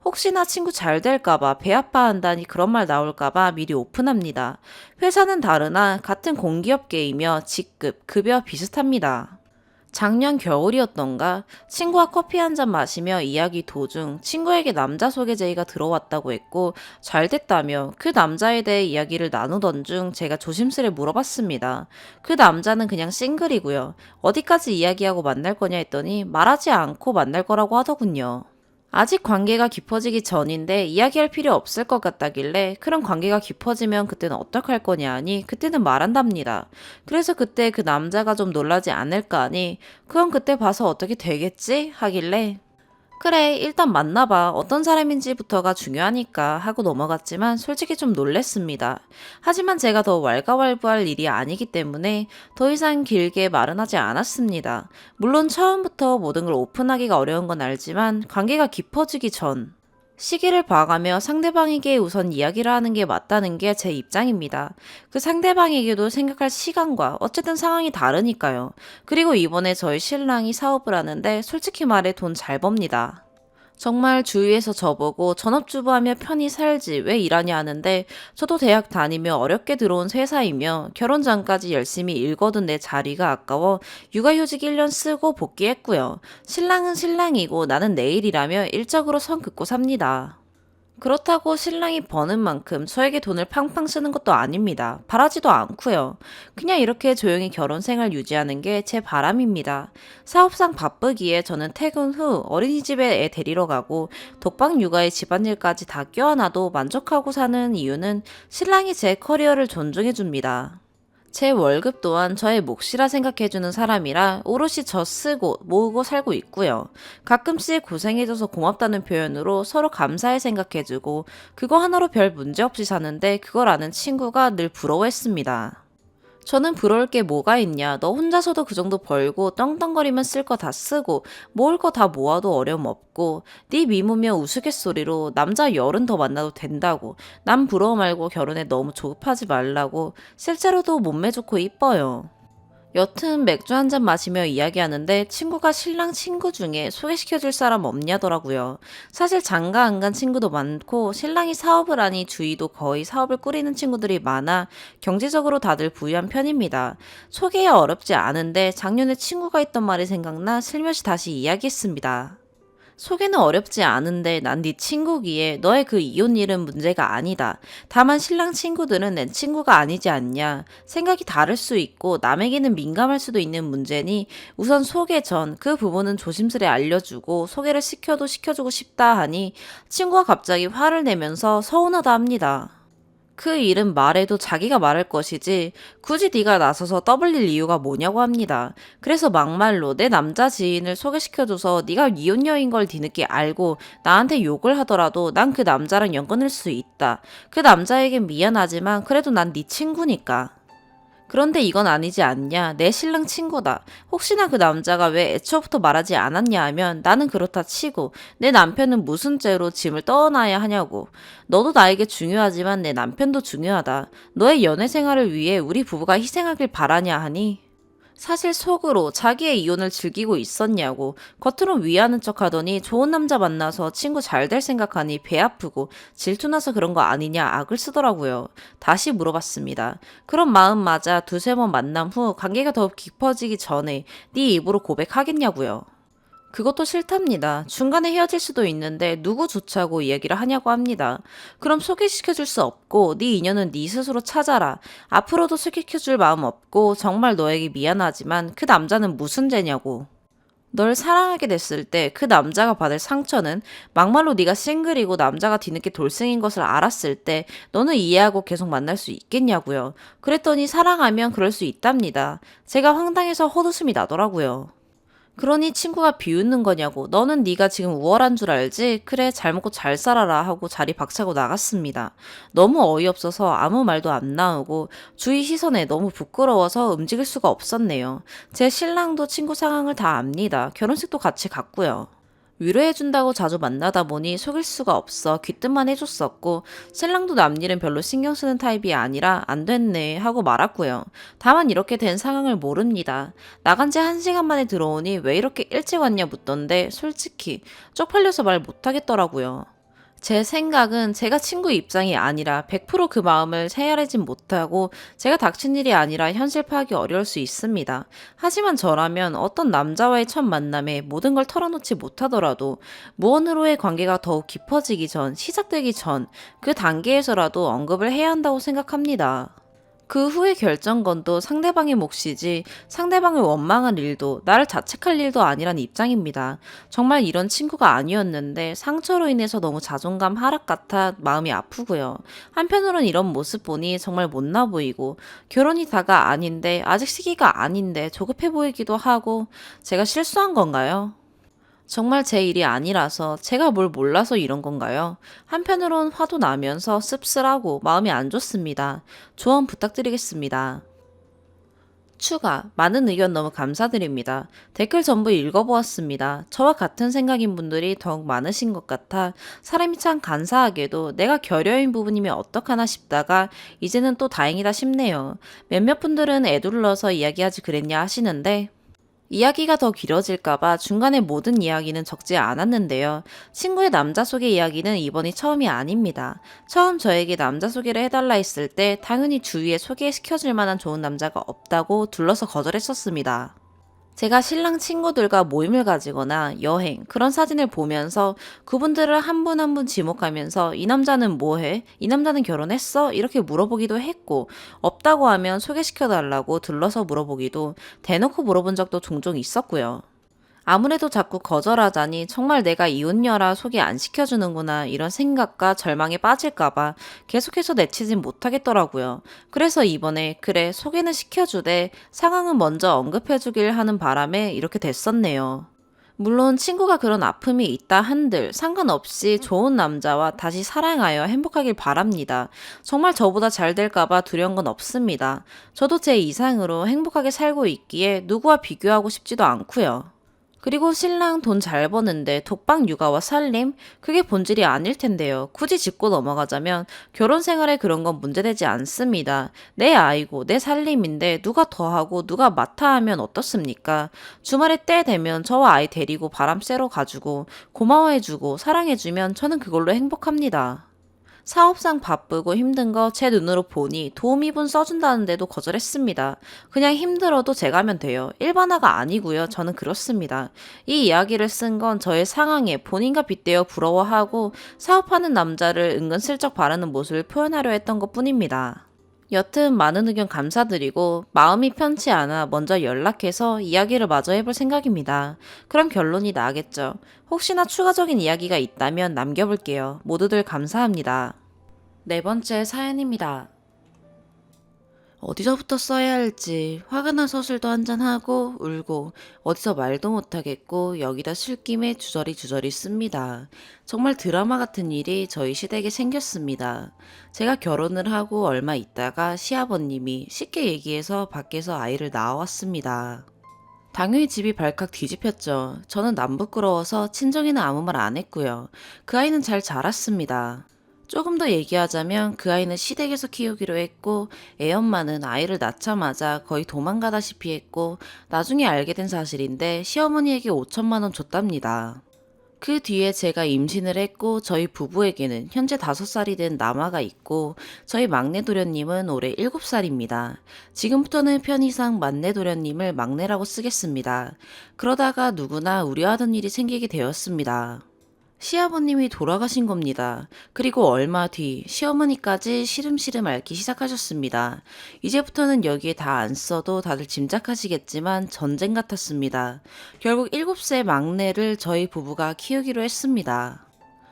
A: 혹시나 친구 잘 될까봐 배 아파한다니 그런 말 나올까봐 미리 오픈합니다. 회사는 다르나 같은 공기업계이며 직급, 급여 비슷합니다. 작년 겨울이었던가 친구와 커피 한 잔 마시며 이야기 도중 친구에게 남자 소개 제의가 들어왔다고 했고 잘 됐다며 그 남자에 대해 이야기를 나누던 중 제가 조심스레 물어봤습니다. 그 남자는 그냥 싱글이고요. 어디까지 이야기하고 만날 거냐 했더니 말하지 않고 만날 거라고 하더군요. 아직 관계가 깊어지기 전인데 이야기할 필요 없을 것 같다길래 그런 관계가 깊어지면 그때는 어떡할 거냐 하니 그때는 말한답니다. 그래서 그때 그 남자가 좀 놀라지 않을까 하니 그건 그때 봐서 어떻게 되겠지? 하길래 그래 일단 만나봐 어떤 사람인지부터가 중요하니까 하고 넘어갔지만 솔직히 좀 놀랬습니다. 하지만 제가 더 왈가왈부할 일이 아니기 때문에 더 이상 길게 말은 하지 않았습니다. 물론 처음부터 모든 걸 오픈하기가 어려운 건 알지만 관계가 깊어지기 전 시기를 봐가며 상대방에게 우선 이야기를 하는 게 맞다는 게 제 입장입니다. 그 상대방에게도 생각할 시간과 어쨌든 상황이 다르니까요. 그리고 이번에 저희 신랑이 사업을 하는데 솔직히 말해 돈 잘 법니다. 정말 주위에서 저보고 전업주부하며 편히 살지 왜 일하냐 하는데 저도 대학 다니며 어렵게 들어온 회사이며 결혼 전까지 열심히 일거둔 내 자리가 아까워 육아휴직 1년 쓰고 복귀했고요. 신랑은 신랑이고 나는 내 일이라며 일적으로 선 긋고 삽니다. 그렇다고 신랑이 버는 만큼 저에게 돈을 팡팡 쓰는 것도 아닙니다. 바라지도 않고요. 그냥 이렇게 조용히 결혼 생활 유지하는 게 제 바람입니다. 사업상 바쁘기에 저는 퇴근 후 어린이집에 애 데리러 가고 독방 육아에 집안일까지 다 껴안아도 만족하고 사는 이유는 신랑이 제 커리어를 존중해 줍니다. 제 월급 또한 저의 몫이라 생각해주는 사람이라 오롯이 저 쓰고 모으고 살고 있고요. 가끔씩 고생해줘서 고맙다는 표현으로 서로 감사해 생각해주고 그거 하나로 별 문제 없이 사는데 그걸 아는 친구가 늘 부러워했습니다. 저는 부러울 게 뭐가 있냐. 너 혼자서도 그 정도 벌고 떵떵거리면 쓸 거 다 쓰고 모을 거 다 모아도 어려움 없고 네 미무며 우스갯소리로 남자 열은 더 만나도 된다고 남 부러워 말고 결혼에 너무 조급하지 말라고 실제로도 몸매 좋고 이뻐요. 여튼 맥주 한 잔 마시며 이야기하는데 친구가 신랑 친구 중에 소개시켜줄 사람 없냐더라고요. 사실 장가 안 간 친구도 많고 신랑이 사업을 하니 주위도 거의 사업을 꾸리는 친구들이 많아 경제적으로 다들 부유한 편입니다. 소개야 어렵지 않은데 작년에 친구가 있던 말이 생각나 슬며시 다시 이야기했습니다. 소개는 어렵지 않은데 난 네 친구기에 너의 그 이혼 일은 문제가 아니다. 다만 신랑 친구들은 내 친구가 아니지 않냐. 생각이 다를 수 있고 남에게는 민감할 수도 있는 문제니 우선 소개 전 그 부분은 조심스레 알려주고 소개를 시켜도 시켜주고 싶다 하니 친구가 갑자기 화를 내면서 서운하다 합니다. 그 일은 말해도 자기가 말할 것이지 굳이 네가 나서서 떠벌릴 이유가 뭐냐고 합니다. 그래서 막말로 내 남자 지인을 소개시켜줘서 네가 이혼녀인 걸 뒤늦게 알고 나한테 욕을 하더라도 난 그 남자랑 연 끊을 수 있다. 그 남자에겐 미안하지만 그래도 난 네 친구니까. 그런데 이건 아니지 않냐? 내 신랑 친구다. 혹시나 그 남자가 왜 애초부터 말하지 않았냐 하면 나는 그렇다 치고 내 남편은 무슨 죄로 짐을 떠안아야 하냐고. 너도 나에게 중요하지만 내 남편도 중요하다. 너의 연애 생활을 위해 우리 부부가 희생하길 바라냐 하니? 사실 속으로 자기의 이혼을 즐기고 있었냐고 겉으로 위하는 척 하더니 좋은 남자 만나서 친구 잘 될 생각하니 배 아프고 질투나서 그런 거 아니냐 악을 쓰더라고요. 다시 물어봤습니다. 그런 마음 맞아 두세 번 만남 후 관계가 더욱 깊어지기 전에 네 입으로 고백하겠냐고요. 그것도 싫답니다. 중간에 헤어질 수도 있는데 누구 좋자고 이야기를 하냐고 합니다. 그럼 소개시켜줄 수 없고 네 인연은 네 스스로 찾아라. 앞으로도 소개시켜줄 마음 없고 정말 너에게 미안하지만 그 남자는 무슨 죄냐고. 널 사랑하게 됐을 때 그 남자가 받을 상처는 막말로 네가 싱글이고 남자가 뒤늦게 돌싱인 것을 알았을 때 너는 이해하고 계속 만날 수 있겠냐고요. 그랬더니 사랑하면 그럴 수 있답니다. 제가 황당해서 헛웃음이 나더라고요. 그러니 친구가 비웃는 거냐고. 너는 네가 지금 우월한 줄 알지? 그래 잘 먹고 잘 살아라 하고 자리 박차고 나갔습니다. 너무 어이없어서 아무 말도 안 나오고 주위 시선에 너무 부끄러워서 움직일 수가 없었네요. 제 신랑도 친구 상황을 다 압니다. 결혼식도 같이 갔고요. 위로해준다고 자주 만나다 보니 속일 수가 없어 귀뜸만 해줬었고 신랑도 남 일은 별로 신경 쓰는 타입이 아니라 안 됐네 하고 말았고요. 다만 이렇게 된 상황을 모릅니다. 나간 지 1시간 만에 들어오니 왜 이렇게 일찍 왔냐 묻던데 솔직히 쪽팔려서 말 못하겠더라고요. 제 생각은 제가 친구 입장이 아니라 100%그 마음을 헤아리진 못하고 제가 닥친 일이 아니라 현실 파악이 어려울 수 있습니다. 하지만 저라면 어떤 남자와의 첫 만남에 모든 걸 털어놓지 못하더라도 무언으로의 관계가 더욱 깊어지기 전, 시작되기 전 그 단계에서라도 언급을 해야 한다고 생각합니다. 그 후의 결정권도 상대방의 몫이지 상대방을 원망할 일도 나를 자책할 일도 아니란 입장입니다. 정말 이런 친구가 아니었는데 상처로 인해서 너무 자존감 하락 같아 마음이 아프고요. 한편으론 이런 모습 보니 정말 못나 보이고 결혼이 다가 아닌데 아직 시기가 아닌데 조급해 보이기도 하고 제가 실수한 건가요? 정말 제 일이 아니라서 제가 뭘 몰라서 이런 건가요? 한편으론 화도 나면서 씁쓸하고 마음이 안 좋습니다. 조언 부탁드리겠습니다. 추가, 많은 의견 너무 감사드립니다. 댓글 전부 읽어보았습니다. 저와 같은 생각인 분들이 더욱 많으신 것 같아 사람이 참 간사하게도 내가 결여인 부분이면 어떡하나 싶다가 이제는 또 다행이다 싶네요. 몇몇 분들은 애둘러서 이야기하지 그랬냐 하시는데 이야기가 더 길어질까봐 중간에 모든 이야기는 적지 않았는데요. 친구의 남자 소개 이야기는 이번이 처음이 아닙니다. 처음 저에게 남자 소개를 해달라 했을 때 당연히 주위에 소개시켜줄 만한 좋은 남자가 없다고 둘러서 거절했었습니다. 제가 신랑 친구들과 모임을 가지거나 여행, 그런 사진을 보면서 그분들을 한 분 한 분 지목하면서 이 남자는 뭐 해? 이 남자는 결혼했어? 이렇게 물어보기도 했고 없다고 하면 소개시켜달라고 들러서 물어보기도 대놓고 물어본 적도 종종 있었고요. 아무래도 자꾸 거절하자니 정말 내가 이혼녀라 소개 안 시켜주는구나 이런 생각과 절망에 빠질까봐 계속해서 내치진 못하겠더라고요. 그래서 이번에 그래 소개는 시켜주되 상황은 먼저 언급해주길 하는 바람에 이렇게 됐었네요. 물론 친구가 그런 아픔이 있다 한들 상관없이 좋은 남자와 다시 사랑하여 행복하길 바랍니다. 정말 저보다 잘 될까봐 두려운 건 없습니다. 저도 제 이상으로 행복하게 살고 있기에 누구와 비교하고 싶지도 않고요. 그리고 신랑 돈 잘 버는데 독방 육아와 살림? 그게 본질이 아닐 텐데요. 굳이 짚고 넘어가자면 결혼 생활에 그런 건 문제되지 않습니다. 내 아이고 내 살림인데 누가 더 하고 누가 맡아 하면 어떻습니까? 주말에 때 되면 저와 아이 데리고 바람 쐬러 가주고 고마워해주고 사랑해주면 저는 그걸로 행복합니다. 사업상 바쁘고 힘든 거 제 눈으로 보니 도우미분 써준다는데도 거절했습니다. 그냥 힘들어도 제가 하면 돼요. 일반화가 아니고요. 저는 그렇습니다. 이 이야기를 쓴 건 저의 상황에 본인과 빗대어 부러워하고 사업하는 남자를 은근슬쩍 바라는 모습을 표현하려 했던 것 뿐입니다. 여튼 많은 의견 감사드리고 마음이 편치 않아 먼저 연락해서 이야기를 마저 해볼 생각입니다. 그럼 결론이 나겠죠. 혹시나 추가적인 이야기가 있다면 남겨볼게요. 모두들 감사합니다. 네 번째 사연입니다. 어디서부터 써야 할지 화가 나 서술도 한잔하고 울고 어디서 말도 못하겠고 여기다 술김에 주저리 씁니다. 정말 드라마 같은 일이 저희 시댁에 생겼습니다. 제가 결혼을 하고 얼마 있다가 시아버님이 쉽게 얘기해서 밖에서 아이를 낳아왔습니다. 당연히 집이 발칵 뒤집혔죠. 저는 남 부끄러워서 친정에는 아무 말 안 했고요. 그 아이는 잘 자랐습니다. 조금 더 얘기하자면 그 아이는 시댁에서 키우기로 했고 애 엄마는 아이를 낳자마자 거의 도망가다시피 했고 나중에 알게 된 사실인데 시어머니에게 5천만 원 줬답니다. 그 뒤에 제가 임신을 했고 저희 부부에게는 현재 5살이 된 남아가 있고 저희 막내 도련님은 올해 7살입니다. 지금부터는 편의상 막내 도련님을 막내라고 쓰겠습니다. 그러다가 누구나 우려하던 일이 생기게 되었습니다. 시아버님이 돌아가신 겁니다. 그리고 얼마 뒤 시어머니까지 시름시름 앓기 시작하셨습니다. 이제부터는 여기에 다 안 써도 다들 짐작하시겠지만 전쟁 같았습니다. 결국 7세 막내를 저희 부부가 키우기로 했습니다.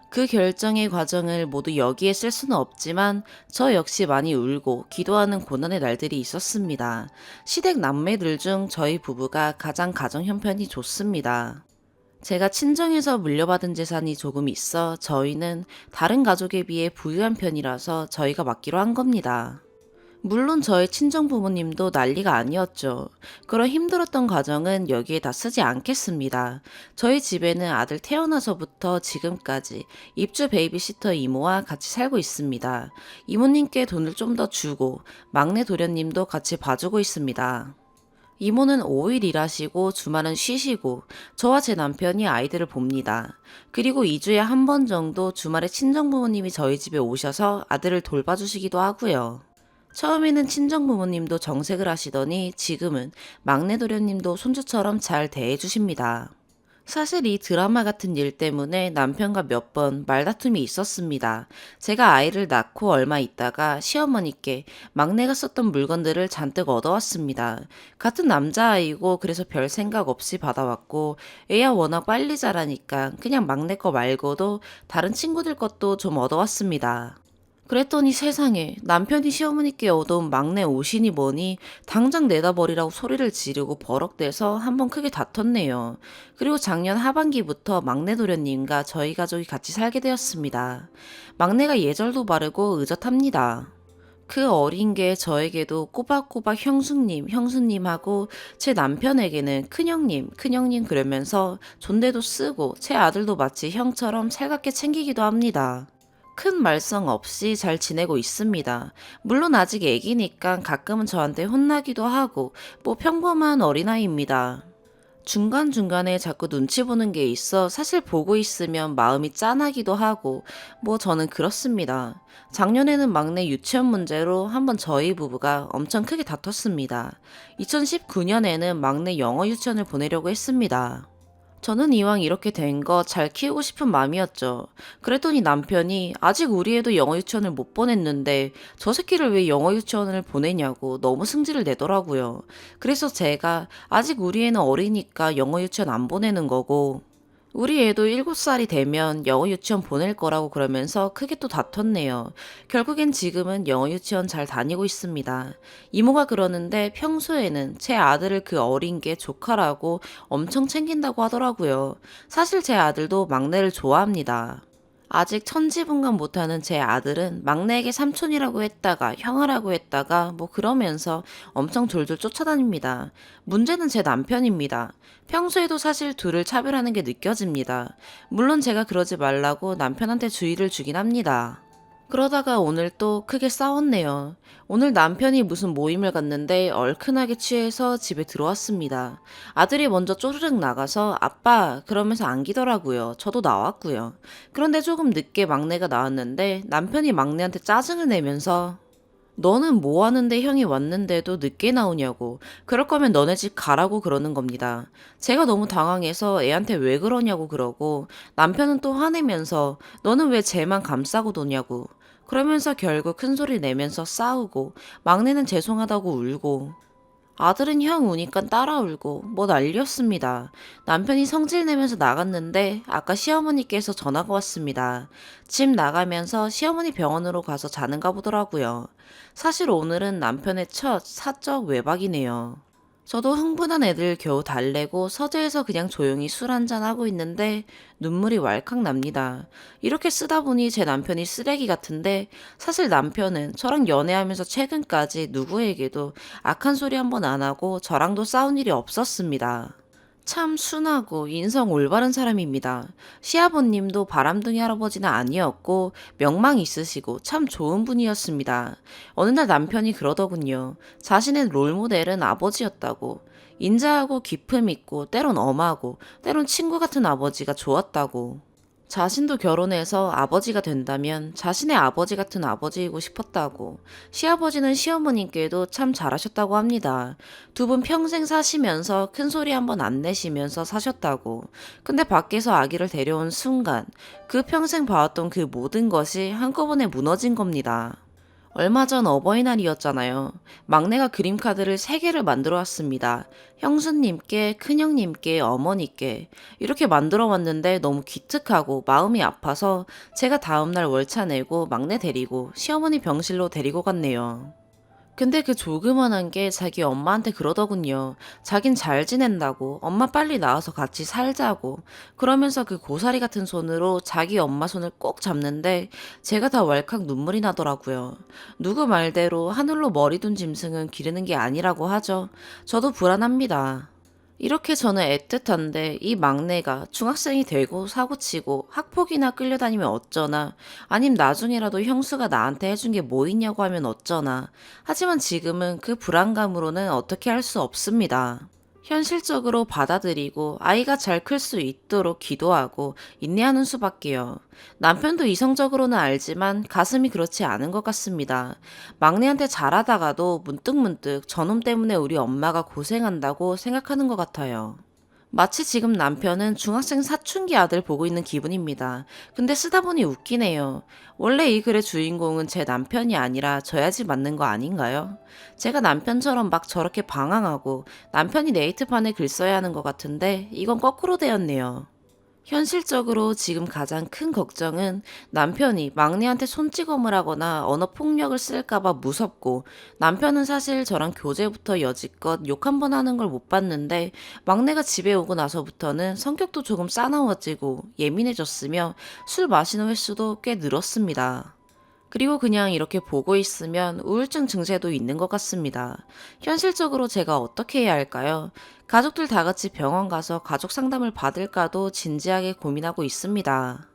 A: 그 결정의 과정을 모두 여기에 쓸 수는 없지만 저 역시 많이 울고 기도하는 고난의 날들이 있었습니다. 시댁 남매들 중 저희 부부가 가장 가정 형편이 좋습니다. 제가 친정에서 물려받은 재산이 조금 있어 저희는 다른 가족에 비해 부유한 편이라서 저희가 맡기로 한 겁니다. 물론 저희 친정 부모님도 난리가 아니었죠. 그런 힘들었던 과정은 여기에 다 쓰지 않겠습니다. 저희 집에는 아들 태어나서부터 지금까지 입주 베이비시터 이모와 같이 살고 있습니다. 이모님께 돈을 좀 더 주고 막내 도련님도 같이 봐주고 있습니다. 이모는 5일 일하시고 주말은 쉬시고 저와 제 남편이 아이들을 봅니다. 그리고 2주에 한 번 정도 주말에 친정 부모님이 저희 집에 오셔서 아들을 돌봐주시기도 하고요. 처음에는 친정 부모님도 정색을 하시더니 지금은 막내 도련님도 손주처럼 잘 대해주십니다. 사실 이 드라마 같은 일 때문에 남편과 몇 번 말다툼이 있었습니다. 제가 아이를 낳고 얼마 있다가 시어머니께 막내가 썼던 물건들을 잔뜩 얻어왔습니다. 같은 남자아이고 그래서 별 생각 없이 받아왔고 애야 워낙 빨리 자라니까 그냥 막내 거 말고도 다른 친구들 것도 좀 얻어왔습니다. 그랬더니 세상에 남편이 시어머니께 얻어온 막내 옷이니 뭐니 당장 내다 버리라고 소리를 지르고 버럭대서 한번 크게 다퉜네요. 그리고 작년 하반기부터 막내 도련님과 저희 가족이 같이 살게 되었습니다. 막내가 예절도 바르고 의젓합니다. 그 어린 게 저에게도 꼬박꼬박 형수님 하고 제 남편에게는 큰형님 그러면서 존대도 쓰고 제 아들도 마치 형처럼 살갑게 챙기기도 합니다. 큰 말썽 없이 잘 지내고 있습니다. 물론 아직 애기니까 가끔은 저한테 혼나기도 하고 뭐 평범한 어린아이입니다. 중간중간에 자꾸 눈치 보는 게 있어 사실 보고 있으면 마음이 짠하기도 하고 뭐 저는 그렇습니다. 작년에는 막내 유치원 문제로 한번 저희 부부가 엄청 크게 다퉜습니다. 2019년에는 막내 영어 유치원을 보내려고 했습니다. 저는 이왕 이렇게 된 거 잘 키우고 싶은 마음이었죠. 그랬더니 남편이 아직 우리 애도 영어 유치원을 못 보냈는데 저 새끼를 왜 영어 유치원을 보내냐고 너무 승질을 내더라고요. 그래서 제가 아직 우리 애는 어리니까 영어 유치원 안 보내는 거고 우리 애도 7살이 되면 영어 유치원 보낼 거라고 그러면서 크게 또 다퉜네요. 결국엔 지금은 영어 유치원 잘 다니고 있습니다. 이모가 그러는데 평소에는 제 아들을 그 어린 게 조카라고 엄청 챙긴다고 하더라고요. 사실 제 아들도 막내를 좋아합니다. 아직 천지분간 못하는 제 아들은 막내에게 삼촌이라고 했다가 형아라고 했다가 뭐 그러면서 엄청 졸졸 쫓아다닙니다. 문제는 제 남편입니다. 평소에도 사실 둘을 차별하는 게 느껴집니다. 물론 제가 그러지 말라고 남편한테 주의를 주긴 합니다. 그러다가 오늘 또 크게 싸웠네요. 오늘 남편이 무슨 모임을 갔는데 얼큰하게 취해서 집에 들어왔습니다. 아들이 먼저 쪼르륵 나가서 아빠 그러면서 안기더라고요. 저도 나왔고요. 그런데 조금 늦게 막내가 나왔는데 남편이 막내한테 짜증을 내면서 너는 뭐 하는데 형이 왔는데도 늦게 나오냐고. 그럴 거면 너네 집 가라고 그러는 겁니다. 제가 너무 당황해서 애한테 왜 그러냐고 그러고 남편은 또 화내면서 너는 왜 쟤만 감싸고 도냐고. 그러면서 결국 큰 소리 내면서 싸우고 막내는 죄송하다고 울고 아들은 형 우니까 따라 울고 뭐 난리였습니다. 남편이 성질 내면서 나갔는데 아까 시어머니께서 전화가 왔습니다. 집 나가면서 시어머니 병원으로 가서 자는가 보더라고요. 사실 오늘은 남편의 첫 사적 외박이네요. 저도 흥분한 애들 겨우 달래고 서재에서 그냥 조용히 술 한잔 하고 있는데 눈물이 왈칵 납니다. 이렇게 쓰다 보니 제 남편이 쓰레기 같은데 사실 남편은 저랑 연애하면서 최근까지 누구에게도 악한 소리 한 번 안 하고 저랑도 싸운 일이 없었습니다. 참 순하고 인성 올바른 사람입니다. 시아버님도 바람둥이 할아버지는 아니었고 명망 있으시고 참 좋은 분이었습니다. 어느 날 남편이 그러더군요. 자신의 롤모델은 아버지였다고. 인자하고 기품 있고 때론 엄하고 때론 친구 같은 아버지가 좋았다고. 자신도 결혼해서 아버지가 된다면 자신의 아버지 같은 아버지이고 싶었다고. 시아버지는 시어머님께도 참 잘하셨다고 합니다. 두 분 평생 사시면서 큰 소리 한번 안 내시면서 사셨다고. 근데 밖에서 아기를 데려온 순간 그 평생 봐왔던 그 모든 것이 한꺼번에 무너진 겁니다. 얼마 전 어버이날이었잖아요. 막내가 그림카드를 3개를 만들어 왔습니다. 형수님께, 큰형님께, 어머니께. 이렇게 만들어 왔는데 너무 기특하고 마음이 아파서 제가 다음날 월차 내고 막내 데리고 시어머니 병실로 데리고 갔네요. 근데 그 조그만한 게 자기 엄마한테 그러더군요. 자긴 잘 지낸다고, 엄마 빨리 나와서 같이 살자고. 그러면서 그 고사리 같은 손으로 자기 엄마 손을 꼭 잡는데 제가 다 왈칵 눈물이 나더라고요. 누구 말대로 하늘로 머리 둔 짐승은 기르는 게 아니라고 하죠. 저도 불안합니다. 이렇게 저는 애틋한데 이 막내가 중학생이 되고 사고치고 학폭이나 끌려다니면 어쩌나, 아님 나중에라도 형수가 나한테 해준 게 뭐 있냐고 하면 어쩌나. 하지만 지금은 그 불안감으로는 어떻게 할 수 없습니다. 현실적으로 받아들이고 아이가 잘 클 수 있도록 기도하고 인내하는 수밖에요. 남편도 이성적으로는 알지만 가슴이 그렇지 않은 것 같습니다. 막내한테 잘하다가도 문득문득 저놈 때문에 우리 엄마가 고생한다고 생각하는 것 같아요. 마치 지금 남편은 중학생 사춘기 아들 보고 있는 기분입니다. 근데 쓰다 보니 웃기네요. 원래 이 글의 주인공은 제 남편이 아니라 저야지 맞는 거 아닌가요? 제가 남편처럼 막 저렇게 방황하고 남편이 네이트판에 글 써야 하는 것 같은데 이건 거꾸로 되었네요. 현실적으로 지금 가장 큰 걱정은 남편이 막내한테 손찌검을 하거나 언어폭력을 쓸까봐 무섭고, 남편은 사실 저랑 교제부터 여지껏 욕 한 번 하는 걸 못 봤는데 막내가 집에 오고 나서부터는 성격도 조금 싸나워지고 예민해졌으며 술 마시는 횟수도 꽤 늘었습니다. 그리고 그냥 이렇게 보고 있으면 우울증 증세도 있는 것 같습니다. 현실적으로 제가 어떻게 해야 할까요? 가족들 다 같이 병원 가서 가족 상담을 받을까도 진지하게 고민하고 있습니다.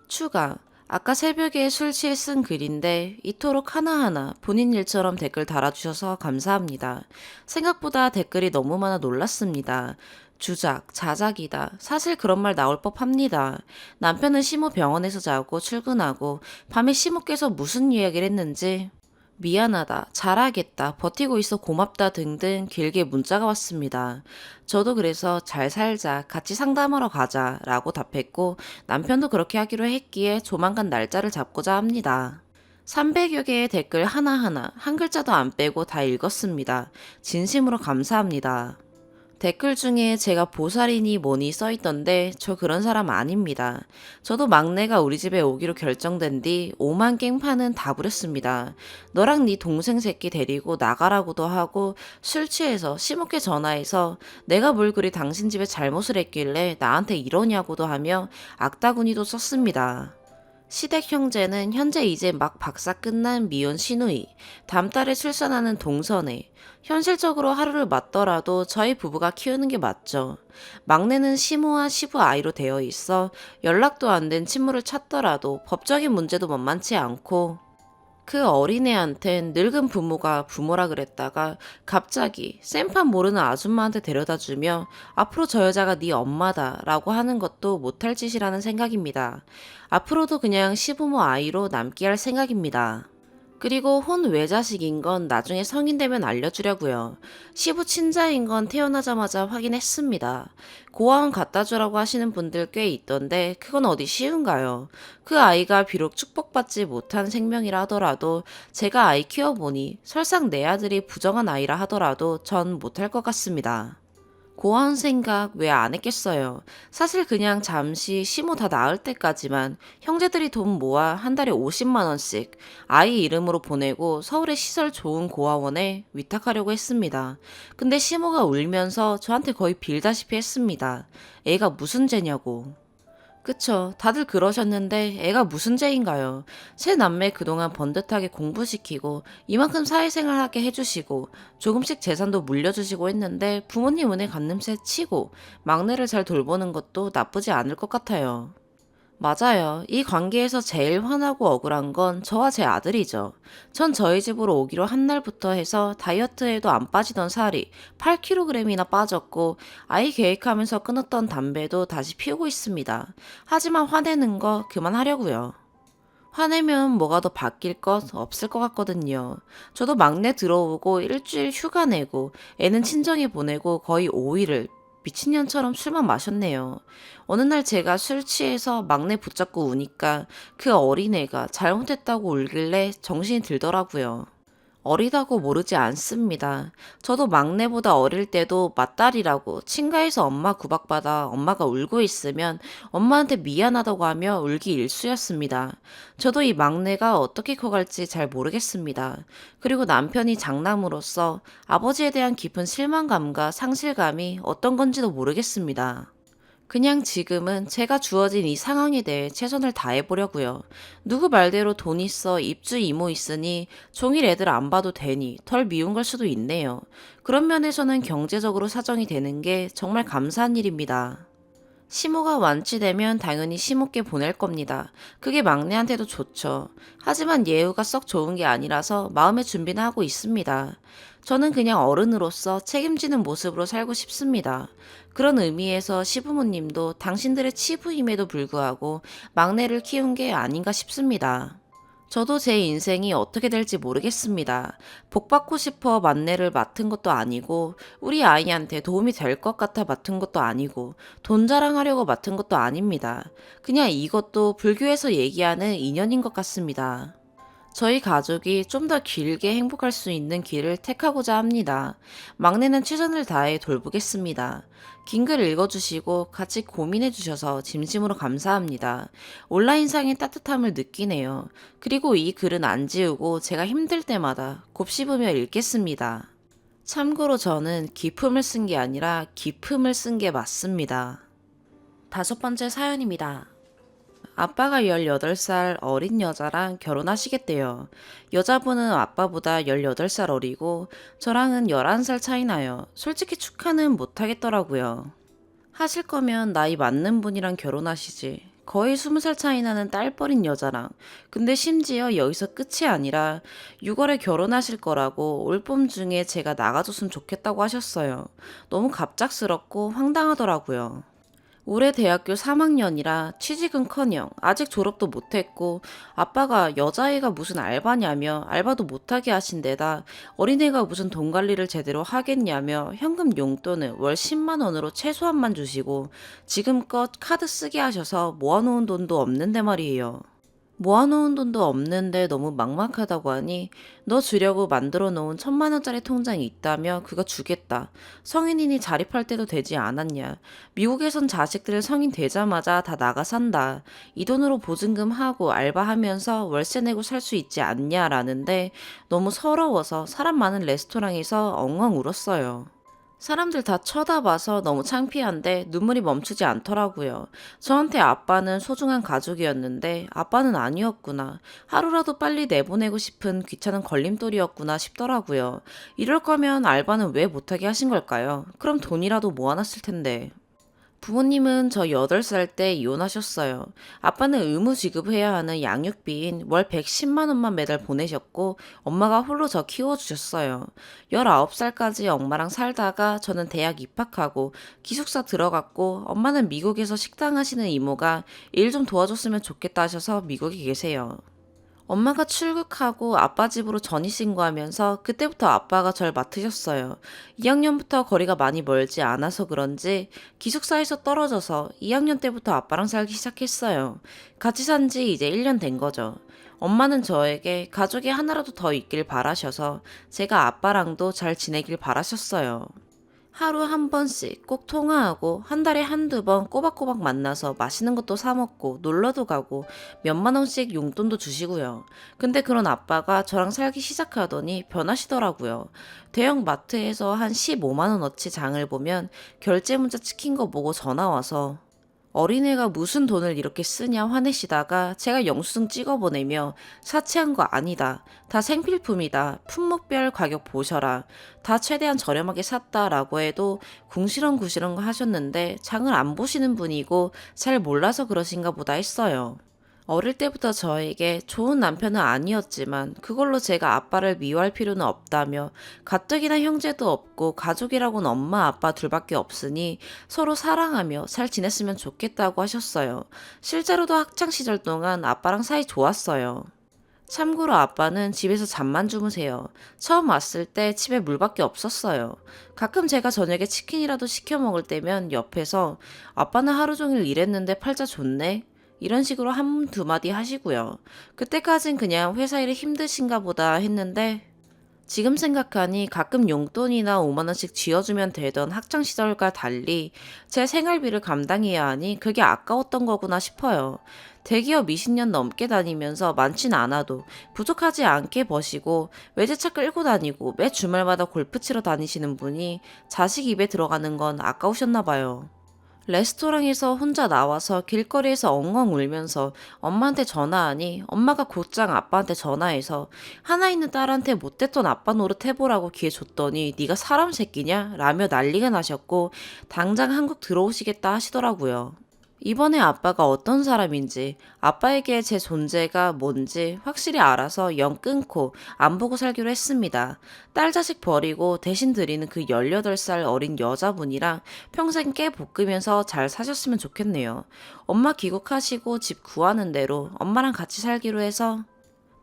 A: 추가. 아까 새벽에 술 취해 쓴 글인데 이토록 하나하나 본인 일처럼 댓글 달아주셔서 감사합니다. 생각보다 댓글이 너무 많아 놀랐습니다. 주작, 자작이다. 사실 그런 말 나올 법합니다. 남편은 시모 병원에서 자고 출근하고 밤에 시모께서 무슨 이야기를 했는지 미안하다, 잘하겠다, 버티고 있어 고맙다 등등 길게 문자가 왔습니다. 저도 그래서 잘 살자, 같이 상담하러 가자 라고 답했고 남편도 그렇게 하기로 했기에 조만간 날짜를 잡고자 합니다. 300여 개의 댓글 하나하나 한 글자도 안 빼고 다 읽었습니다. 진심으로 감사합니다. 댓글 중에 제가 보살이니 뭐니 써있던데 저 그런 사람 아닙니다. 저도 막내가 우리 집에 오기로 결정된 뒤 5만 깽판은 다 부렸습니다. 너랑 네 동생 새끼 데리고 나가라고도 하고 술 취해서 시모께 전화해서 내가 뭘 그리 당신 집에 잘못을 했길래 나한테 이러냐고도 하며 악다구니도 썼습니다. 시댁 형제는 현재 이제 막 박사 끝난 미혼 시누이, 다음 달에 출산하는 동서네. 현실적으로 하루를 맞더라도 저희 부부가 키우는 게 맞죠. 막내는 시모와 시부 아이로 되어 있어 연락도 안 된 친모를 찾더라도 법적인 문제도 만만치 않고, 그 어린애한텐 늙은 부모가 부모라 그랬다가 갑자기 생판 모르는 아줌마한테 데려다 주며 앞으로 저 여자가 네 엄마다 라고 하는 것도 못할 짓이라는 생각입니다. 앞으로도 그냥 시부모 아이로 남게 할 생각입니다. 그리고 혼 외자식인 건 나중에 성인 되면 알려주려고요. 시부 친자인 건 태어나자마자 확인했습니다. 고아원 갖다 주라고 하시는 분들 꽤 있던데 그건 어디 쉬운가요? 그 아이가 비록 축복받지 못한 생명이라 하더라도 제가 아이 키워보니 설상 내 아들이 부정한 아이라 하더라도 전 못할 것 같습니다. 고아원 생각 왜 안 했겠어요. 사실 그냥 잠시 시모 다 나을 때까지만 형제들이 돈 모아 한 달에 50만 원씩 아이 이름으로 보내고 서울의 시설 좋은 고아원에 위탁하려고 했습니다. 근데 시모가 울면서 저한테 거의 빌다시피 했습니다. 애가 무슨 죄냐고. 그쵸. 다들 그러셨는데 애가 무슨 죄인가요? 새 남매 그동안 번듯하게 공부시키고 이만큼 사회생활 하게 해주시고 조금씩 재산도 물려주시고 했는데 부모님 은혜 갚는 셈 치고 막내를 잘 돌보는 것도 나쁘지 않을 것 같아요. 맞아요. 이 관계에서 제일 화나고 억울한 건 저와 제 아들이죠. 전 저희 집으로 오기로 한 날부터 해서 다이어트에도 안 빠지던 살이 8kg이나 빠졌고 아이 계획하면서 끊었던 담배도 다시 피우고 있습니다. 하지만 화내는 거 그만하려고요. 화내면 뭐가 더 바뀔 것 없을 것 같거든요. 저도 막내 들어오고 일주일 휴가 내고 애는 친정에 보내고 거의 5일을 미친년처럼 술만 마셨네요. 어느 날 제가 술 취해서 막내 붙잡고 우니까 그 어린애가 잘못했다고 울길래 정신이 들더라고요. 어리다고 모르지 않습니다. 저도 막내보다 어릴 때도 맏딸이라고 친가에서 엄마 구박받아 엄마가 울고 있으면 엄마한테 미안하다고 하며 울기 일쑤였습니다. 저도 이 막내가 어떻게 커갈지 잘 모르겠습니다. 그리고 남편이 장남으로서 아버지에 대한 깊은 실망감과 상실감이 어떤 건지도 모르겠습니다. 그냥 지금은 제가 주어진 이 상황에 대해 최선을 다해보려고요. 누구 말대로 돈 있어 입주 이모 있으니 종일 애들 안 봐도 되니 덜 미운 걸 수도 있네요. 그런 면에서는 경제적으로 사정이 되는 게 정말 감사한 일입니다. 시모가 완치되면 당연히 시모께 보낼 겁니다. 그게 막내한테도 좋죠. 하지만 예우가 썩 좋은 게 아니라서 마음의 준비는 하고 있습니다. 저는 그냥 어른으로서 책임지는 모습으로 살고 싶습니다. 그런 의미에서 시부모님도 당신들의 치부임에도 불구하고 막내를 키운 게 아닌가 싶습니다. 저도 제 인생이 어떻게 될지 모르겠습니다. 복 받고 싶어 만내를 맡은 것도 아니고 우리 아이한테 도움이 될 것 같아 맡은 것도 아니고 돈 자랑하려고 맡은 것도 아닙니다. 그냥 이것도 불교에서 얘기하는 인연인 것 같습니다. 저희 가족이 좀 더 길게 행복할 수 있는 길을 택하고자 합니다. 막내는 최선을 다해 돌보겠습니다. 긴 글 읽어주시고 같이 고민해주셔서 진심으로 감사합니다. 온라인상의 따뜻함을 느끼네요. 그리고 이 글은 안 지우고 제가 힘들 때마다 곱씹으며 읽겠습니다. 참고로 저는 기품을 쓴 게 아니라 기품을 쓴 게 맞습니다. 5번째 사연입니다. 아빠가 18살 어린 여자랑 결혼하시겠대요. 여자분은 아빠보다 18살 어리고 저랑은 11살 차이 나요. 솔직히 축하는 못하겠더라고요. 하실 거면 나이 맞는 분이랑 결혼하시지. 거의 20살 차이 나는 딸뻘인 여자랑. 근데 심지어 여기서 끝이 아니라 6월에 결혼하실 거라고 올 봄 중에 제가 나가줬으면 좋겠다고 하셨어요. 너무 갑작스럽고 황당하더라고요. 올해 대학교 3학년이라 취직은커녕 아직 졸업도 못했고 아빠가 여자애가 무슨 알바냐며 알바도 못하게 하신 데다 어린애가 무슨 돈 관리를 제대로 하겠냐며 현금 용돈을 월 10만 원으로 최소한만 주시고 지금껏 카드 쓰게 하셔서 모아놓은 돈도 없는데 말이에요. 모아놓은 돈도 없는데 너무 막막하다고 하니 너 주려고 만들어 놓은 1,000만 원짜리 통장이 있다며 그거 주겠다. 성인이니 자립할 때도 되지 않았냐. 미국에선 자식들 성인 되자마자 다 나가 산다. 이 돈으로 보증금 하고 알바하면서 월세 내고 살 수 있지 않냐라는데 너무 서러워서 사람 많은 레스토랑에서 엉엉 울었어요. 사람들 다 쳐다봐서 너무 창피한데 눈물이 멈추지 않더라고요. 저한테 아빠는 소중한 가족이었는데 아빠는 아니었구나. 하루라도 빨리 내보내고 싶은 귀찮은 걸림돌이었구나 싶더라고요. 이럴 거면 알바는 왜 못하게 하신 걸까요? 그럼 돈이라도 모아놨을 텐데. 부모님은 저 8살 때 이혼하셨어요. 아빠는 의무 지급해야 하는 양육비인 월 110만 원만 매달 보내셨고 엄마가 홀로 저 키워주셨어요. 19살까지 엄마랑 살다가 저는 대학 입학하고 기숙사 들어갔고 엄마는 미국에서 식당 하시는 이모가 일 좀 도와줬으면 좋겠다 하셔서 미국에 계세요. 엄마가 출국하고 아빠 집으로 전입신고하면서 그때부터 아빠가 절 맡으셨어요. 2학년부터 거리가 많이 멀지 않아서 그런지 기숙사에서 떨어져서 2학년 때부터 아빠랑 살기 시작했어요. 같이 산지 이제 1년 된 거죠. 엄마는 저에게 가족이 하나라도 더 있길 바라셔서 제가 아빠랑도 잘 지내길 바라셨어요. 하루 한 번씩 꼭 통화하고 한 달에 한두 번 꼬박꼬박 만나서 맛있는 것도 사 먹고 놀러도 가고 몇만 원씩 용돈도 주시고요. 근데 그런 아빠가 저랑 살기 시작하더니 변하시더라고요. 대형 마트에서 한 15만 원어치 장을 보면 결제 문자 찍힌 거 보고 전화 와서 어린애가 무슨 돈을 이렇게 쓰냐 화내시다가 제가 영수증 찍어보내며 사치한 거 아니다. 다 생필품이다. 품목별 가격 보셔라. 다 최대한 저렴하게 샀다라고 해도 궁시렁궁시렁 하셨는데 장을 안 보시는 분이고 잘 몰라서 그러신가 보다 했어요. 어릴 때부터 저에게 좋은 남편은 아니었지만 그걸로 제가 아빠를 미워할 필요는 없다며 가뜩이나 형제도 없고 가족이라고는 엄마 아빠 둘밖에 없으니 서로 사랑하며 잘 지냈으면 좋겠다고 하셨어요. 실제로도 학창시절 동안 아빠랑 사이 좋았어요. 참고로 아빠는 집에서 잠만 주무세요. 처음 왔을 때 집에 물밖에 없었어요. 가끔 제가 저녁에 치킨이라도 시켜 먹을 때면 옆에서 아빠는 하루 종일 일했는데 팔자 좋네? 이런 식으로 한 두 마디 하시고요. 그때까진 그냥 회사 일이 힘드신가 보다 했는데 지금 생각하니 가끔 용돈이나 5만 원씩 쥐어주면 되던 학창 시절과 달리 제 생활비를 감당해야 하니 그게 아까웠던 거구나 싶어요. 대기업 20년 넘게 다니면서 많진 않아도 부족하지 않게 버시고 외제차 끌고 다니고 매 주말마다 골프 치러 다니시는 분이 자식 입에 들어가는 건 아까우셨나 봐요. 레스토랑에서 혼자 나와서 길거리에서 엉엉 울면서 엄마한테 전화하니 엄마가 곧장 아빠한테 전화해서 하나 있는 딸한테 못됐던 아빠 노릇 해보라고 기회 줬더니 네가 사람 새끼냐? 라며 난리가 나셨고 당장 한국 들어오시겠다 하시더라고요. 이번에 아빠가 어떤 사람인지, 아빠에게 제 존재가 뭔지 확실히 알아서 영 끊고 안 보고 살기로 했습니다. 딸 자식 버리고 대신 드리는 그 18살 어린 여자분이랑 평생 깨 볶으면서 잘 사셨으면 좋겠네요. 엄마 귀국하시고 집 구하는 대로 엄마랑 같이 살기로 해서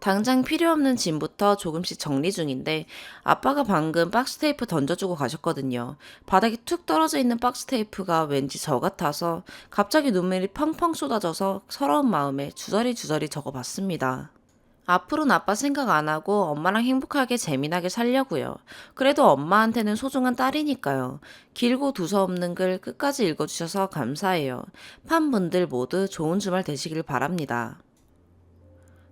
A: 당장 필요 없는 짐부터 조금씩 정리 중인데 아빠가 방금 박스 테이프 던져주고 가셨거든요. 바닥에 툭 떨어져 있는 박스 테이프가 왠지 저 같아서 갑자기 눈물이 펑펑 쏟아져서 서러운 마음에 주저리 적어봤습니다. 앞으로는 아빠 생각 안 하고 엄마랑 행복하게 재미나게 살려고요. 그래도 엄마한테는 소중한 딸이니까요. 길고 두서없는 글 끝까지 읽어주셔서 감사해요. 팬분들 모두 좋은 주말 되시길 바랍니다.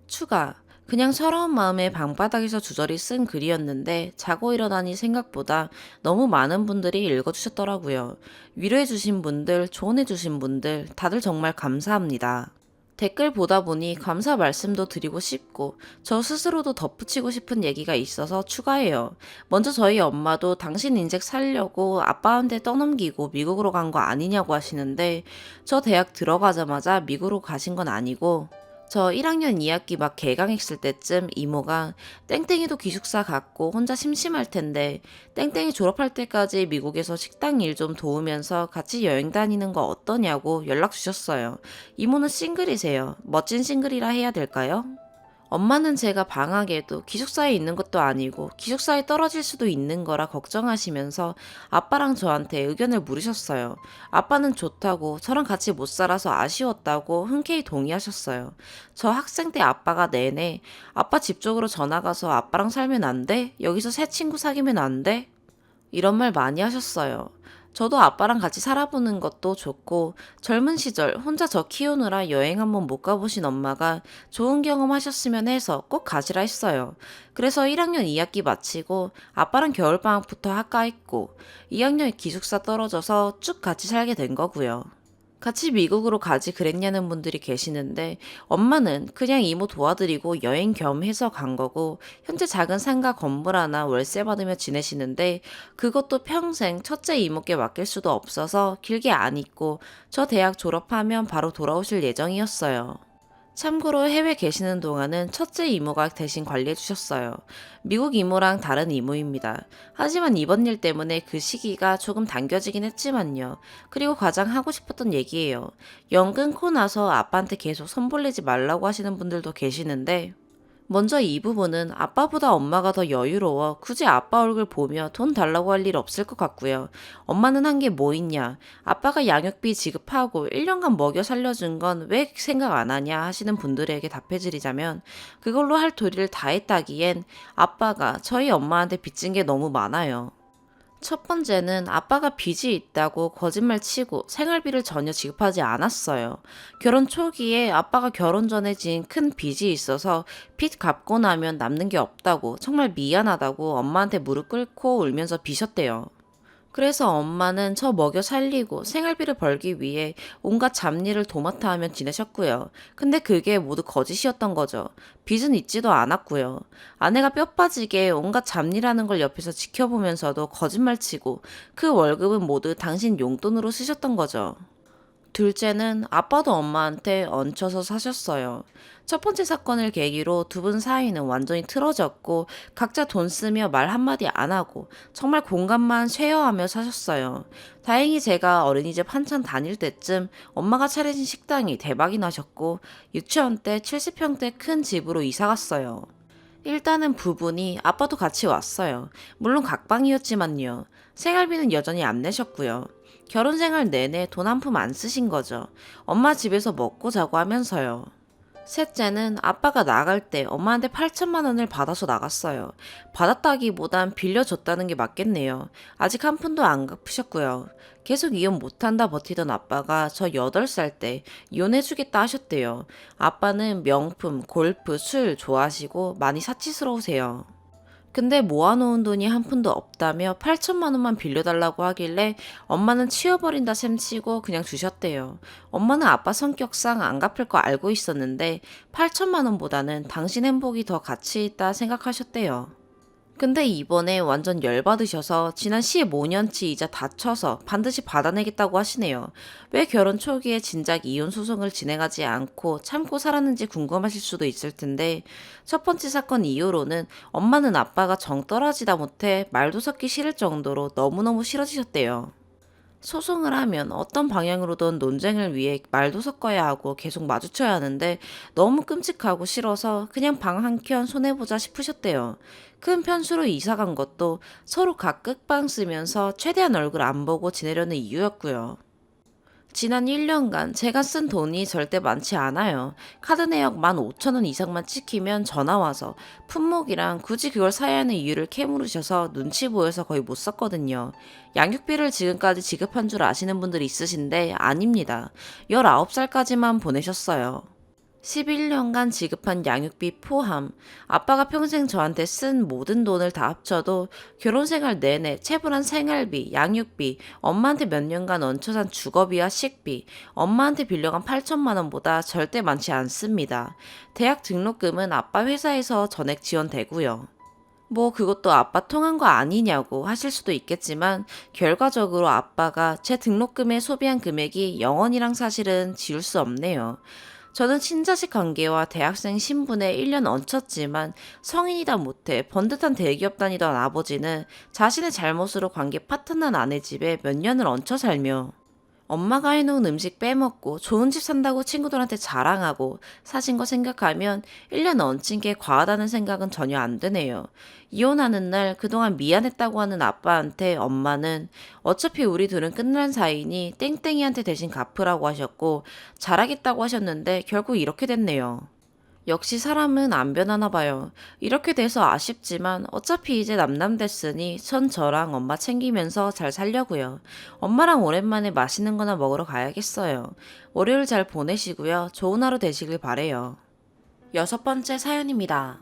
A: 추가. 그냥 서러운 마음에 방바닥에서 주저리 쓴 글이었는데 자고 일어나니 생각보다 너무 많은 분들이 읽어주셨더라고요. 위로해주신 분들, 조언해주신 분들, 다들 정말 감사합니다. 댓글 보다 보니 감사 말씀도 드리고 싶고 저 스스로도 덧붙이고 싶은 얘기가 있어서 추가해요. 먼저 저희 엄마도 당신 인생 살려고 아빠한테 떠넘기고 미국으로 간 거 아니냐고 하시는데 저 대학 들어가자마자 미국으로 가신 건 아니고 저 1학년 2학기 막 개강했을 때쯤 이모가 땡땡이도 기숙사 갔고 혼자 심심할 텐데 땡땡이 졸업할 때까지 미국에서 식당 일 좀 도우면서 같이 여행 다니는 거 어떠냐고 연락 주셨어요. 이모는 싱글이세요. 멋진 싱글이라 해야 될까요? 엄마는 제가 방학에도 기숙사에 있는 것도 아니고 기숙사에 떨어질 수도 있는 거라 걱정하시면서 아빠랑 저한테 의견을 물으셨어요. 아빠는 좋다고 저랑 같이 못 살아서 아쉬웠다고 흔쾌히 동의하셨어요. 저 학생 때 아빠가 내내 아빠 집 쪽으로 전화 가서 아빠랑 살면 안 돼? 여기서 새 친구 사귀면 안 돼? 이런 말 많이 하셨어요. 저도 아빠랑 같이 살아보는 것도 좋고 젊은 시절 혼자 저 키우느라 여행 한번 못 가보신 엄마가 좋은 경험 하셨으면 해서 꼭 가시라 했어요. 그래서 1학년 2학기 마치고 아빠랑 겨울방학부터 학과했고 2학년 기숙사 떨어져서 쭉 같이 살게 된 거고요. 같이 미국으로 가지 그랬냐는 분들이 계시는데 엄마는 그냥 이모 도와드리고 여행 겸 해서 간 거고 현재 작은 상가 건물 하나 월세 받으며 지내시는데 그것도 평생 첫째 이모께 맡길 수도 없어서 길게 안 있고 저 대학 졸업하면 바로 돌아오실 예정이었어요. 참고로 해외 계시는 동안은 첫째 이모가 대신 관리해 주셨어요. 미국 이모랑 다른 이모입니다. 하지만 이번 일 때문에 그 시기가 조금 당겨지긴 했지만요. 그리고 가장 하고 싶었던 얘기예요. 연 끊고 나서 아빠한테 계속 손 벌리지 말라고 하시는 분들도 계시는데 먼저 이 부분은 아빠보다 엄마가 더 여유로워 굳이 아빠 얼굴 보며 돈 달라고 할 일 없을 것 같고요. 엄마는 한 게 뭐 있냐? 아빠가 양육비 지급하고 1년간 먹여 살려준 건 왜 생각 안 하냐 하시는 분들에게 답해드리자면 그걸로 할 도리를 다 했다기엔 아빠가 저희 엄마한테 빚진 게 너무 많아요. 첫 번째는 아빠가 빚이 있다고 거짓말 치고 생활비를 전혀 지급하지 않았어요. 결혼 초기에 아빠가 결혼 전에 진 큰 빚이 있어서 빚 갚고 나면 남는 게 없다고 정말 미안하다고 엄마한테 무릎 꿇고 울면서 비셨대요. 그래서 엄마는 저 먹여 살리고 생활비를 벌기 위해 온갖 잡일을 도맡아 하며 지내셨고요. 근데 그게 모두 거짓이었던 거죠. 빚은 있지도 않았고요. 아내가 뼈 빠지게 온갖 잡일하는 걸 옆에서 지켜보면서도 거짓말치고 그 월급은 모두 당신 용돈으로 쓰셨던 거죠. 둘째는 아빠도 엄마한테 얹혀서 사셨어요. 첫 번째 사건을 계기로 두 분 사이는 완전히 틀어졌고 각자 돈 쓰며 말 한마디 안 하고 정말 공간만 쉐어하며 사셨어요. 다행히 제가 어린이집 한창 다닐 때쯤 엄마가 차려진 식당이 대박이 나셨고 유치원 때 70평대 큰 집으로 이사 갔어요. 일단은 부부니 아빠도 같이 왔어요. 물론 각방이었지만요. 생활비는 여전히 안 내셨고요. 결혼 생활 내내 돈 한 푼 안 쓰신 거죠. 엄마 집에서 먹고 자고 하면서요. 셋째는 아빠가 나갈 때 엄마한테 8천만 원을 받아서 나갔어요. 받았다기보단 빌려줬다는 게 맞겠네요. 아직 한 푼도 안 갚으셨고요. 계속 이혼 못한다 버티던 아빠가 저 8살 때 이혼해주겠다 하셨대요. 아빠는 명품, 골프, 술 좋아하시고 많이 사치스러우세요. 근데 모아놓은 돈이 한 푼도 없다며 8천만 원만 빌려달라고 하길래 엄마는 치워버린다 셈치고 그냥 주셨대요. 엄마는 아빠 성격상 안 갚을 거 알고 있었는데 8천만 원보다는 당신 행복이 더 가치 있다 생각하셨대요. 근데 이번에 완전 열받으셔서 지난 15년치 이자 다 쳐서 반드시 받아내겠다고 하시네요. 왜 결혼 초기에 진작 이혼 소송을 진행하지 않고 참고 살았는지 궁금하실 수도 있을 텐데 첫 번째 사건 이후로는 엄마는 아빠가 정 떨어지다 못해 말도 섞기 싫을 정도로 너무너무 싫어지셨대요. 소송을 하면 어떤 방향으로든 논쟁을 위해 말도 섞어야 하고 계속 마주쳐야 하는데 너무 끔찍하고 싫어서 그냥 방 한켠 손해보자 싶으셨대요. 큰 편수로 이사 간 것도 서로 각 끝방 쓰면서 최대한 얼굴 안 보고 지내려는 이유였고요. 지난 1년간 제가 쓴 돈이 절대 많지 않아요. 카드 내역 15,000원 이상만 찍히면 전화 와서 품목이랑 굳이 그걸 사야 하는 이유를 캐물으셔서 눈치 보여서 거의 못 썼거든요. 양육비를 지금까지 지급한 줄 아시는 분들이 있으신데 아닙니다. 19살까지만 보내셨어요. 11년간 지급한 양육비 포함, 아빠가 평생 저한테 쓴 모든 돈을 다 합쳐도 결혼 생활 내내 체불한 생활비, 양육비, 엄마한테 몇 년간 얹혀 산 주거비와 식비, 엄마한테 빌려간 8천만 원보다 절대 많지 않습니다. 대학 등록금은 아빠 회사에서 전액 지원되고요. 뭐 그것도 아빠 통한 거 아니냐고 하실 수도 있겠지만 결과적으로 아빠가 제 등록금에 소비한 금액이 영원이랑 사실은 지울 수 없네요. 저는 친자식 관계와 대학생 신분에 1년 얹혔지만 성인이다 못해 번듯한 대기업 다니던 아버지는 자신의 잘못으로 관계 파탄난 아내 집에 몇 년을 얹혀 살며 엄마가 해놓은 음식 빼먹고 좋은 집 산다고 친구들한테 자랑하고 사신 거 생각하면 1년 얹힌 게 과하다는 생각은 전혀 안 드네요. 이혼하는 날 그동안 미안했다고 하는 아빠한테 엄마는 어차피 우리 둘은 끝난 사이니 땡땡이한테 대신 갚으라고 하셨고 잘하겠다고 하셨는데 결국 이렇게 됐네요. 역시 사람은 안 변하나 봐요. 이렇게 돼서 아쉽지만 어차피 이제 남남됐으니 전 저랑 엄마 챙기면서 잘 살려고요. 엄마랑 오랜만에 맛있는 거나 먹으러 가야겠어요. 월요일 잘 보내시고요. 좋은 하루 되시길 바래요. 6번째 사연입니다.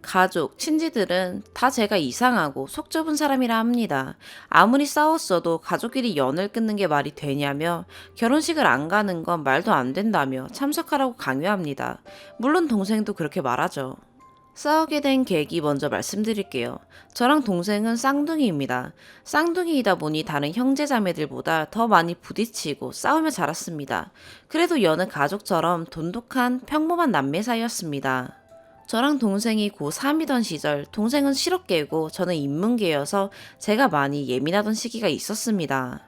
A: 가족, 친지들은 다 제가 이상하고 속 좁은 사람이라 합니다. 아무리 싸웠어도 가족끼리 연을 끊는 게 말이 되냐며 결혼식을 안 가는 건 말도 안 된다며 참석하라고 강요합니다. 물론 동생도 그렇게 말하죠. 싸우게 된 계기 먼저 말씀드릴게요. 저랑 동생은 쌍둥이입니다. 쌍둥이이다 보니 다른 형제자매들보다 더 많이 부딪히고 싸우며 자랐습니다. 그래도 여는 가족처럼 돈독한 평범한 남매 사이였습니다. 저랑 동생이 고3이던 시절 동생은 실업계고 저는 인문계여서 제가 많이 예민하던 시기가 있었습니다.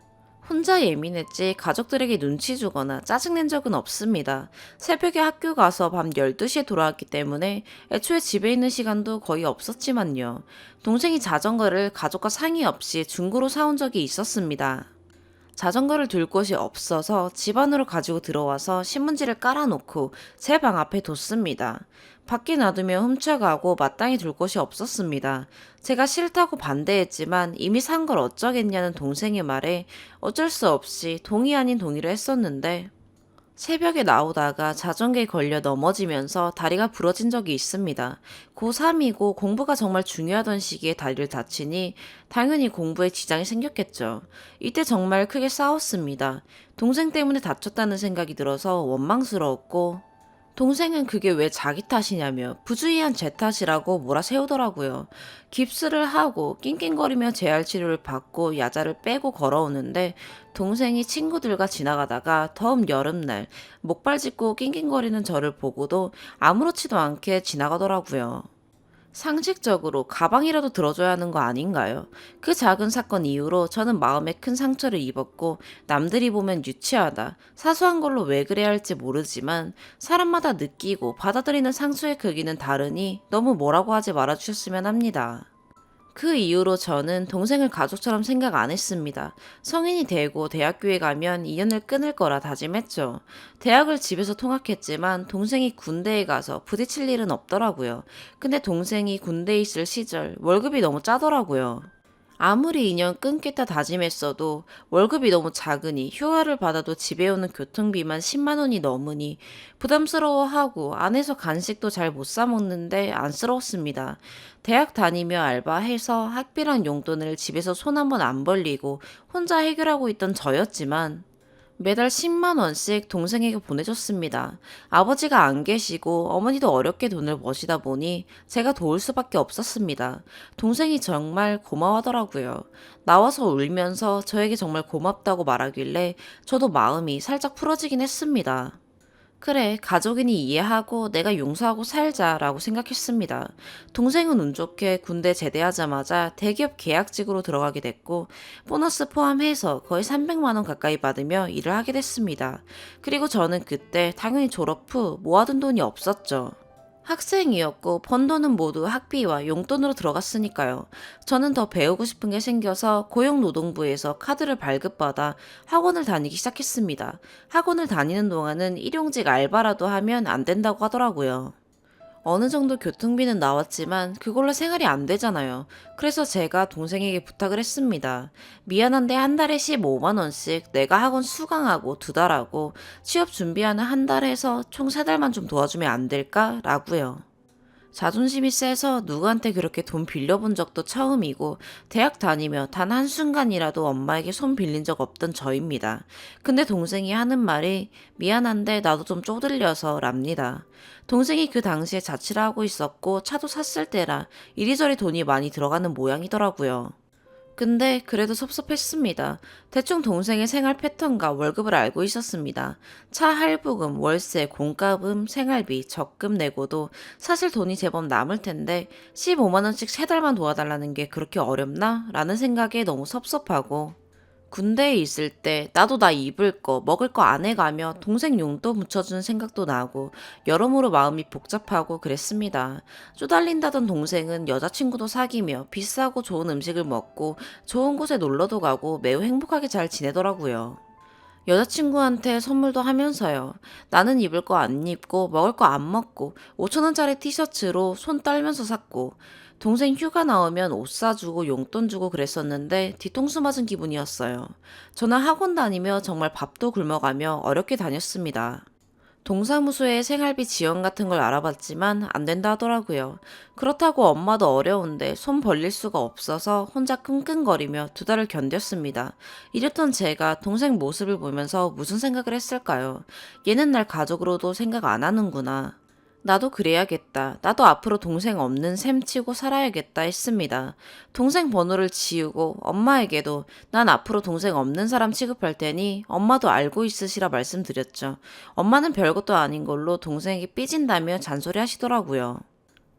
A: 혼자 예민했지 가족들에게 눈치 주거나 짜증낸 적은 없습니다. 새벽에 학교 가서 밤 12시에 돌아왔기 때문에 애초에 집에 있는 시간도 거의 없었지만요. 동생이 자전거를 가족과 상의 없이 중고로 사온 적이 있었습니다. 자전거를 둘 곳이 없어서 집 안으로 가지고 들어와서 신문지를 깔아놓고 제 방 앞에 뒀습니다. 밖에 놔두면 훔쳐가고 마땅히 둘 곳이 없었습니다. 제가 싫다고 반대했지만 이미 산 걸 어쩌겠냐는 동생의 말에 어쩔 수 없이 동의 아닌 동의를 했었는데 새벽에 나오다가 자전거에 걸려 넘어지면서 다리가 부러진 적이 있습니다. 고3이고 공부가 정말 중요하던 시기에 다리를 다치니 당연히 공부에 지장이 생겼겠죠. 이때 정말 크게 싸웠습니다. 동생 때문에 다쳤다는 생각이 들어서 원망스러웠고 동생은 그게 왜 자기 탓이냐며 부주의한 제 탓이라고 몰아세우더라고요. 깁스를 하고 낑낑거리며 재활 치료를 받고 야자를 빼고 걸어오는데 동생이 친구들과 지나가다가 더운 여름날 목발 짚고 낑낑거리는 저를 보고도 아무렇지도 않게 지나가더라고요. 상식적으로 가방이라도 들어줘야 하는 거 아닌가요? 그 작은 사건 이후로 저는 마음에 큰 상처를 입었고 남들이 보면 유치하다, 사소한 걸로 왜 그래야 할지 모르지만 사람마다 느끼고 받아들이는 상처의 크기는 다르니 너무 뭐라고 하지 말아주셨으면 합니다. 그 이후로 저는 동생을 가족처럼 생각 안 했습니다. 성인이 되고 대학교에 가면 인연을 끊을 거라 다짐했죠. 대학을 집에서 통학했지만 동생이 군대에 가서 부딪힐 일은 없더라고요. 근데 동생이 군대에 있을 시절 월급이 너무 짜더라고요. 아무리 인연 끊겠다 다짐했어도 월급이 너무 작으니 휴가를 받아도 집에 오는 교통비만 10만 원이 넘으니 부담스러워하고 안에서 간식도 잘 못 사 먹는데 안쓰러웠습니다. 대학 다니며 알바해서 학비랑 용돈을 집에서 손 한번 안 벌리고 혼자 해결하고 있던 저였지만 매달 10만 원씩 동생에게 보내줬습니다. 아버지가 안 계시고 어머니도 어렵게 돈을 버시다 보니 제가 도울 수밖에 없었습니다. 동생이 정말 고마워하더라고요. 나와서 울면서 저에게 정말 고맙다고 말하길래 저도 마음이 살짝 풀어지긴 했습니다. 그래, 가족이니 이해하고 내가 용서하고 살자라고 생각했습니다. 동생은 운 좋게 군대 제대하자마자 대기업 계약직으로 들어가게 됐고, 보너스 포함해서 거의 300만 원 가까이 받으며 일을 하게 됐습니다. 그리고 저는 그때 당연히 졸업 후 모아둔 돈이 없었죠. 학생이었고 번 돈은 모두 학비와 용돈으로 들어갔으니까요. 저는 더 배우고 싶은 게 생겨서 고용노동부에서 카드를 발급받아 학원을 다니기 시작했습니다. 학원을 다니는 동안은 일용직 알바라도 하면 안 된다고 하더라고요. 어느 정도 교통비는 나왔지만 그걸로 생활이 안 되잖아요. 그래서 제가 동생에게 부탁을 했습니다. 미안한데 한 달에 15만 원씩 내가 학원 수강하고 2달 하고 취업 준비하는 한 달 해서 총 3달만 좀 도와주면 안 될까? 라고요. 자존심이 세서 누구한테 그렇게 돈 빌려본 적도 처음이고 대학 다니며 단 한순간이라도 엄마에게 손 빌린 적 없던 저입니다. 근데 동생이 하는 말이 미안한데 나도 좀 쪼들려서 랍니다. 동생이 그 당시에 자취를 하고 있었고 차도 샀을 때라 이리저리 돈이 많이 들어가는 모양이더라고요. 근데 그래도 섭섭했습니다. 대충 동생의 생활 패턴과 월급을 알고 있었습니다. 차 할부금, 월세, 공과금, 생활비, 적금 내고도 사실 돈이 제법 남을 텐데 15만 원씩 3달만 도와달라는 게 그렇게 어렵나? 라는 생각에 너무 섭섭하고 군대에 있을 때 나도 나 입을 거 먹을 거 안 해가며 동생 용돈 묻혀주는 생각도 나고 여러모로 마음이 복잡하고 그랬습니다. 쪼달린다던 동생은 여자친구도 사귀며 비싸고 좋은 음식을 먹고 좋은 곳에 놀러도 가고 매우 행복하게 잘 지내더라고요. 여자친구한테 선물도 하면서요. 나는 입을 거 안 입고 먹을 거 안 먹고 5천 원짜리 티셔츠로 손 떨면서 샀고 동생 휴가 나오면 옷 사주고 용돈 주고 그랬었는데 뒤통수 맞은 기분이었어요. 저는 학원 다니며 정말 밥도 굶어가며 어렵게 다녔습니다. 동사무소에 생활비 지원 같은 걸 알아봤지만 안 된다 하더라고요. 그렇다고 엄마도 어려운데 손 벌릴 수가 없어서 혼자 끙끙거리며 2달을 견뎠습니다. 이랬던 제가 동생 모습을 보면서 무슨 생각을 했을까요? 얘는 날 가족으로도 생각 안 하는구나. 나도 그래야겠다. 나도 앞으로 동생 없는 셈 치고 살아야겠다 했습니다. 동생 번호를 지우고 엄마에게도 난 앞으로 동생 없는 사람 취급할 테니 엄마도 알고 있으시라 말씀드렸죠. 엄마는 별것도 아닌 걸로 동생에게 삐진다며 잔소리 하시더라고요.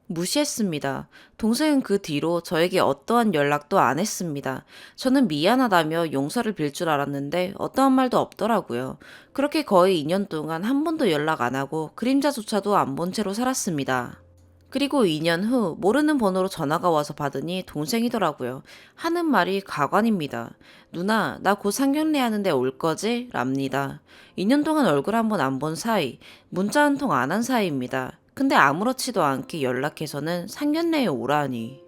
A: 무시했습니다. 동생은 그 뒤로 저에게 어떠한 연락도 안 했습니다. 저는 미안하다며 용서를 빌 줄 알았는데 어떠한 말도 없더라고요. 그렇게 거의 2년 동안 한 번도 연락 안 하고 그림자조차도 안 본 채로 살았습니다. 그리고 2년 후 모르는 번호로 전화가 와서 받으니 동생이더라고요. 하는 말이 가관입니다. 누나, 나 곧 상견례 하는데 올 거지? 랍니다. 2년 동안 얼굴 한 번 안 본 사이, 문자 한 통 안 한 사이입니다. 근데 아무렇지도 않게 연락해서는 상견례에 오라니.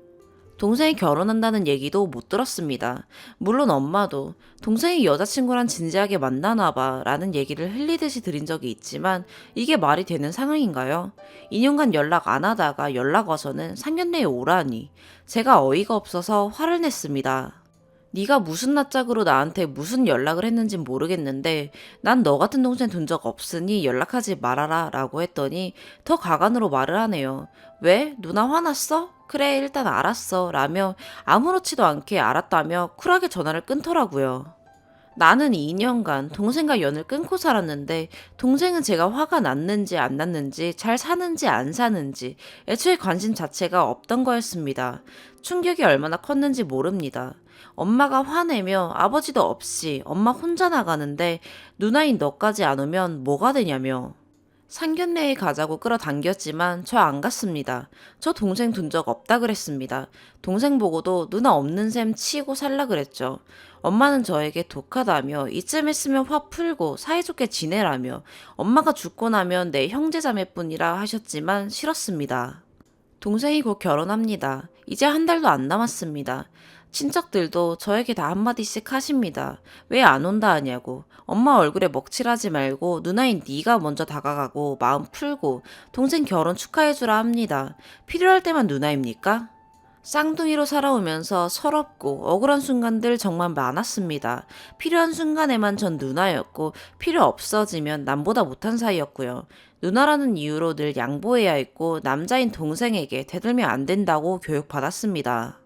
A: 동생이 결혼한다는 얘기도 못 들었습니다. 물론 엄마도 동생이 여자친구랑 진지하게 만나나 봐 라는 얘기를 흘리듯이 들은 적이 있지만 이게 말이 되는 상황인가요? 2년간 연락 안 하다가 연락 와서는 상견례에 오라니. 제가 어이가 없어서 화를 냈습니다. 네가 무슨 낯짝으로 나한테 무슨 연락을 했는진 모르겠는데 난 너 같은 동생 둔 적 없으니 연락하지 말아라 라고 했더니 더 가관으로 말을 하네요. 왜? 누나 화났어? 그래 일단 알았어 라며 아무렇지도 않게 알았다며 쿨하게 전화를 끊더라고요. 나는 2년간 동생과 연을 끊고 살았는데 동생은 제가 화가 났는지 안 났는지 잘 사는지 안 사는지 애초에 관심 자체가 없던 거였습니다. 충격이 얼마나 컸는지 모릅니다. 엄마가 화내며 아버지도 없이 엄마 혼자 나가는데 누나인 너까지 안 오면 뭐가 되냐며. 상견례에 가자고 끌어당겼지만 저 안 갔습니다. 저 동생 둔 적 없다 그랬습니다. 동생 보고도 누나 없는 셈 치고 살라 그랬죠. 엄마는 저에게 독하다며 이쯤 했으면 화 풀고 사이좋게 지내라며 엄마가 죽고 나면 내 형제자매뿐이라 하셨지만 싫었습니다. 동생이 곧 결혼합니다. 이제 한 달도 안 남았습니다. 친척들도 저에게 다 한마디씩 하십니다. 왜 안 온다 하냐고. 엄마 얼굴에 먹칠하지 말고 누나인 네가 먼저 다가가고 마음 풀고 동생 결혼 축하해주라 합니다. 필요할 때만 누나입니까? 쌍둥이로 살아오면서 서럽고 억울한 순간들 정말 많았습니다. 필요한 순간에만 전 누나였고 필요 없어지면 남보다 못한 사이였고요. 누나라는 이유로 늘 양보해야 했고 남자인 동생에게 대들면 안 된다고 교육받았습니다.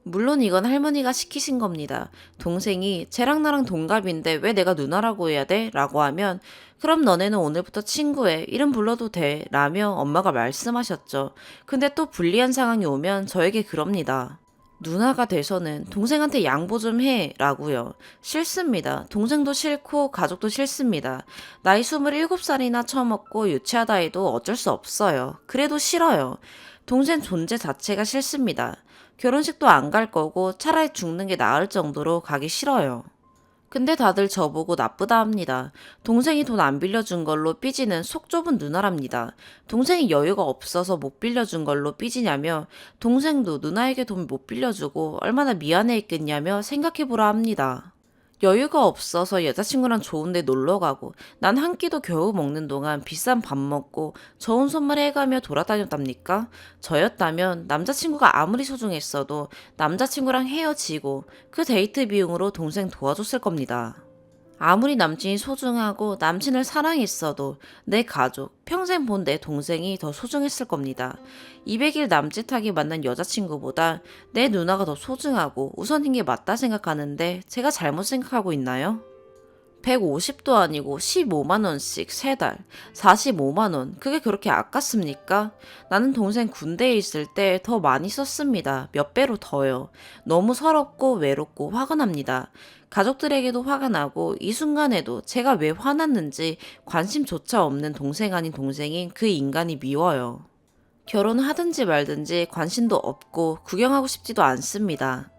A: 물론 이건 할머니가 시키신 겁니다. 동생이 쟤랑 나랑 동갑인데 왜 내가 누나라고 해야 돼? 라고 하면 그럼 너네는 오늘부터 친구해. 이름 불러도 돼. 라며 엄마가 말씀하셨죠. 근데 또 불리한 상황이 오면 저에게 그럽니다. 누나가 돼서는 동생한테 양보 좀 해. 라고요. 싫습니다. 동생도 싫고 가족도 싫습니다. 나이 27살이나 처먹고 유치하다 해도 어쩔 수 없어요. 그래도 싫어요. 동생 존재 자체가 싫습니다. 결혼식도 안 갈 거고 차라리 죽는 게 나을 정도로 가기 싫어요. 근데 다들 저보고 나쁘다 합니다. 동생이 돈 안 빌려준 걸로 삐지는 속 좁은 누나랍니다. 동생이 여유가 없어서 못 빌려준 걸로 삐지냐며 동생도 누나에게 돈 못 빌려주고 얼마나 미안해 했겠냐며 생각해보라 합니다. 여유가 없어서 여자친구랑 좋은데 놀러 가고 난 한 끼도 겨우 먹는 동안 비싼 밥 먹고 좋은 선물 해가며 돌아다녔답니까? 저였다면 남자친구가 아무리 소중했어도 남자친구랑 헤어지고 그 데이트 비용으로 동생 도와줬을 겁니다. 아무리 남친이 소중하고 남친을 사랑했어도 내 가족, 평생 본 내 동생이 더 소중했을 겁니다. 200일 남짓하게 만난 여자친구보다 내 누나가 더 소중하고 우선인 게 맞다 생각하는데 제가 잘못 생각하고 있나요? 150도 아니고 15만원씩 3달, 45만원, 그게 그렇게 아깝습니까? 나는 동생 군대에 있을 때 더 많이 썼습니다. 몇 배로 더요. 너무 서럽고 외롭고 화가 납니다. 가족들에게도 화가 나고 이 순간에도 제가 왜 화났는지 관심조차 없는 동생 아닌 동생인 그 인간이 미워요. 결혼하든지 말든지 관심도 없고 구경하고 싶지도 않습니다.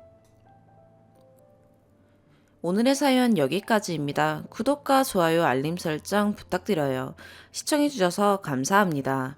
A: 오늘의 사연 여기까지입니다. 구독과 좋아요, 알림 설정 부탁드려요. 시청해주셔서 감사합니다.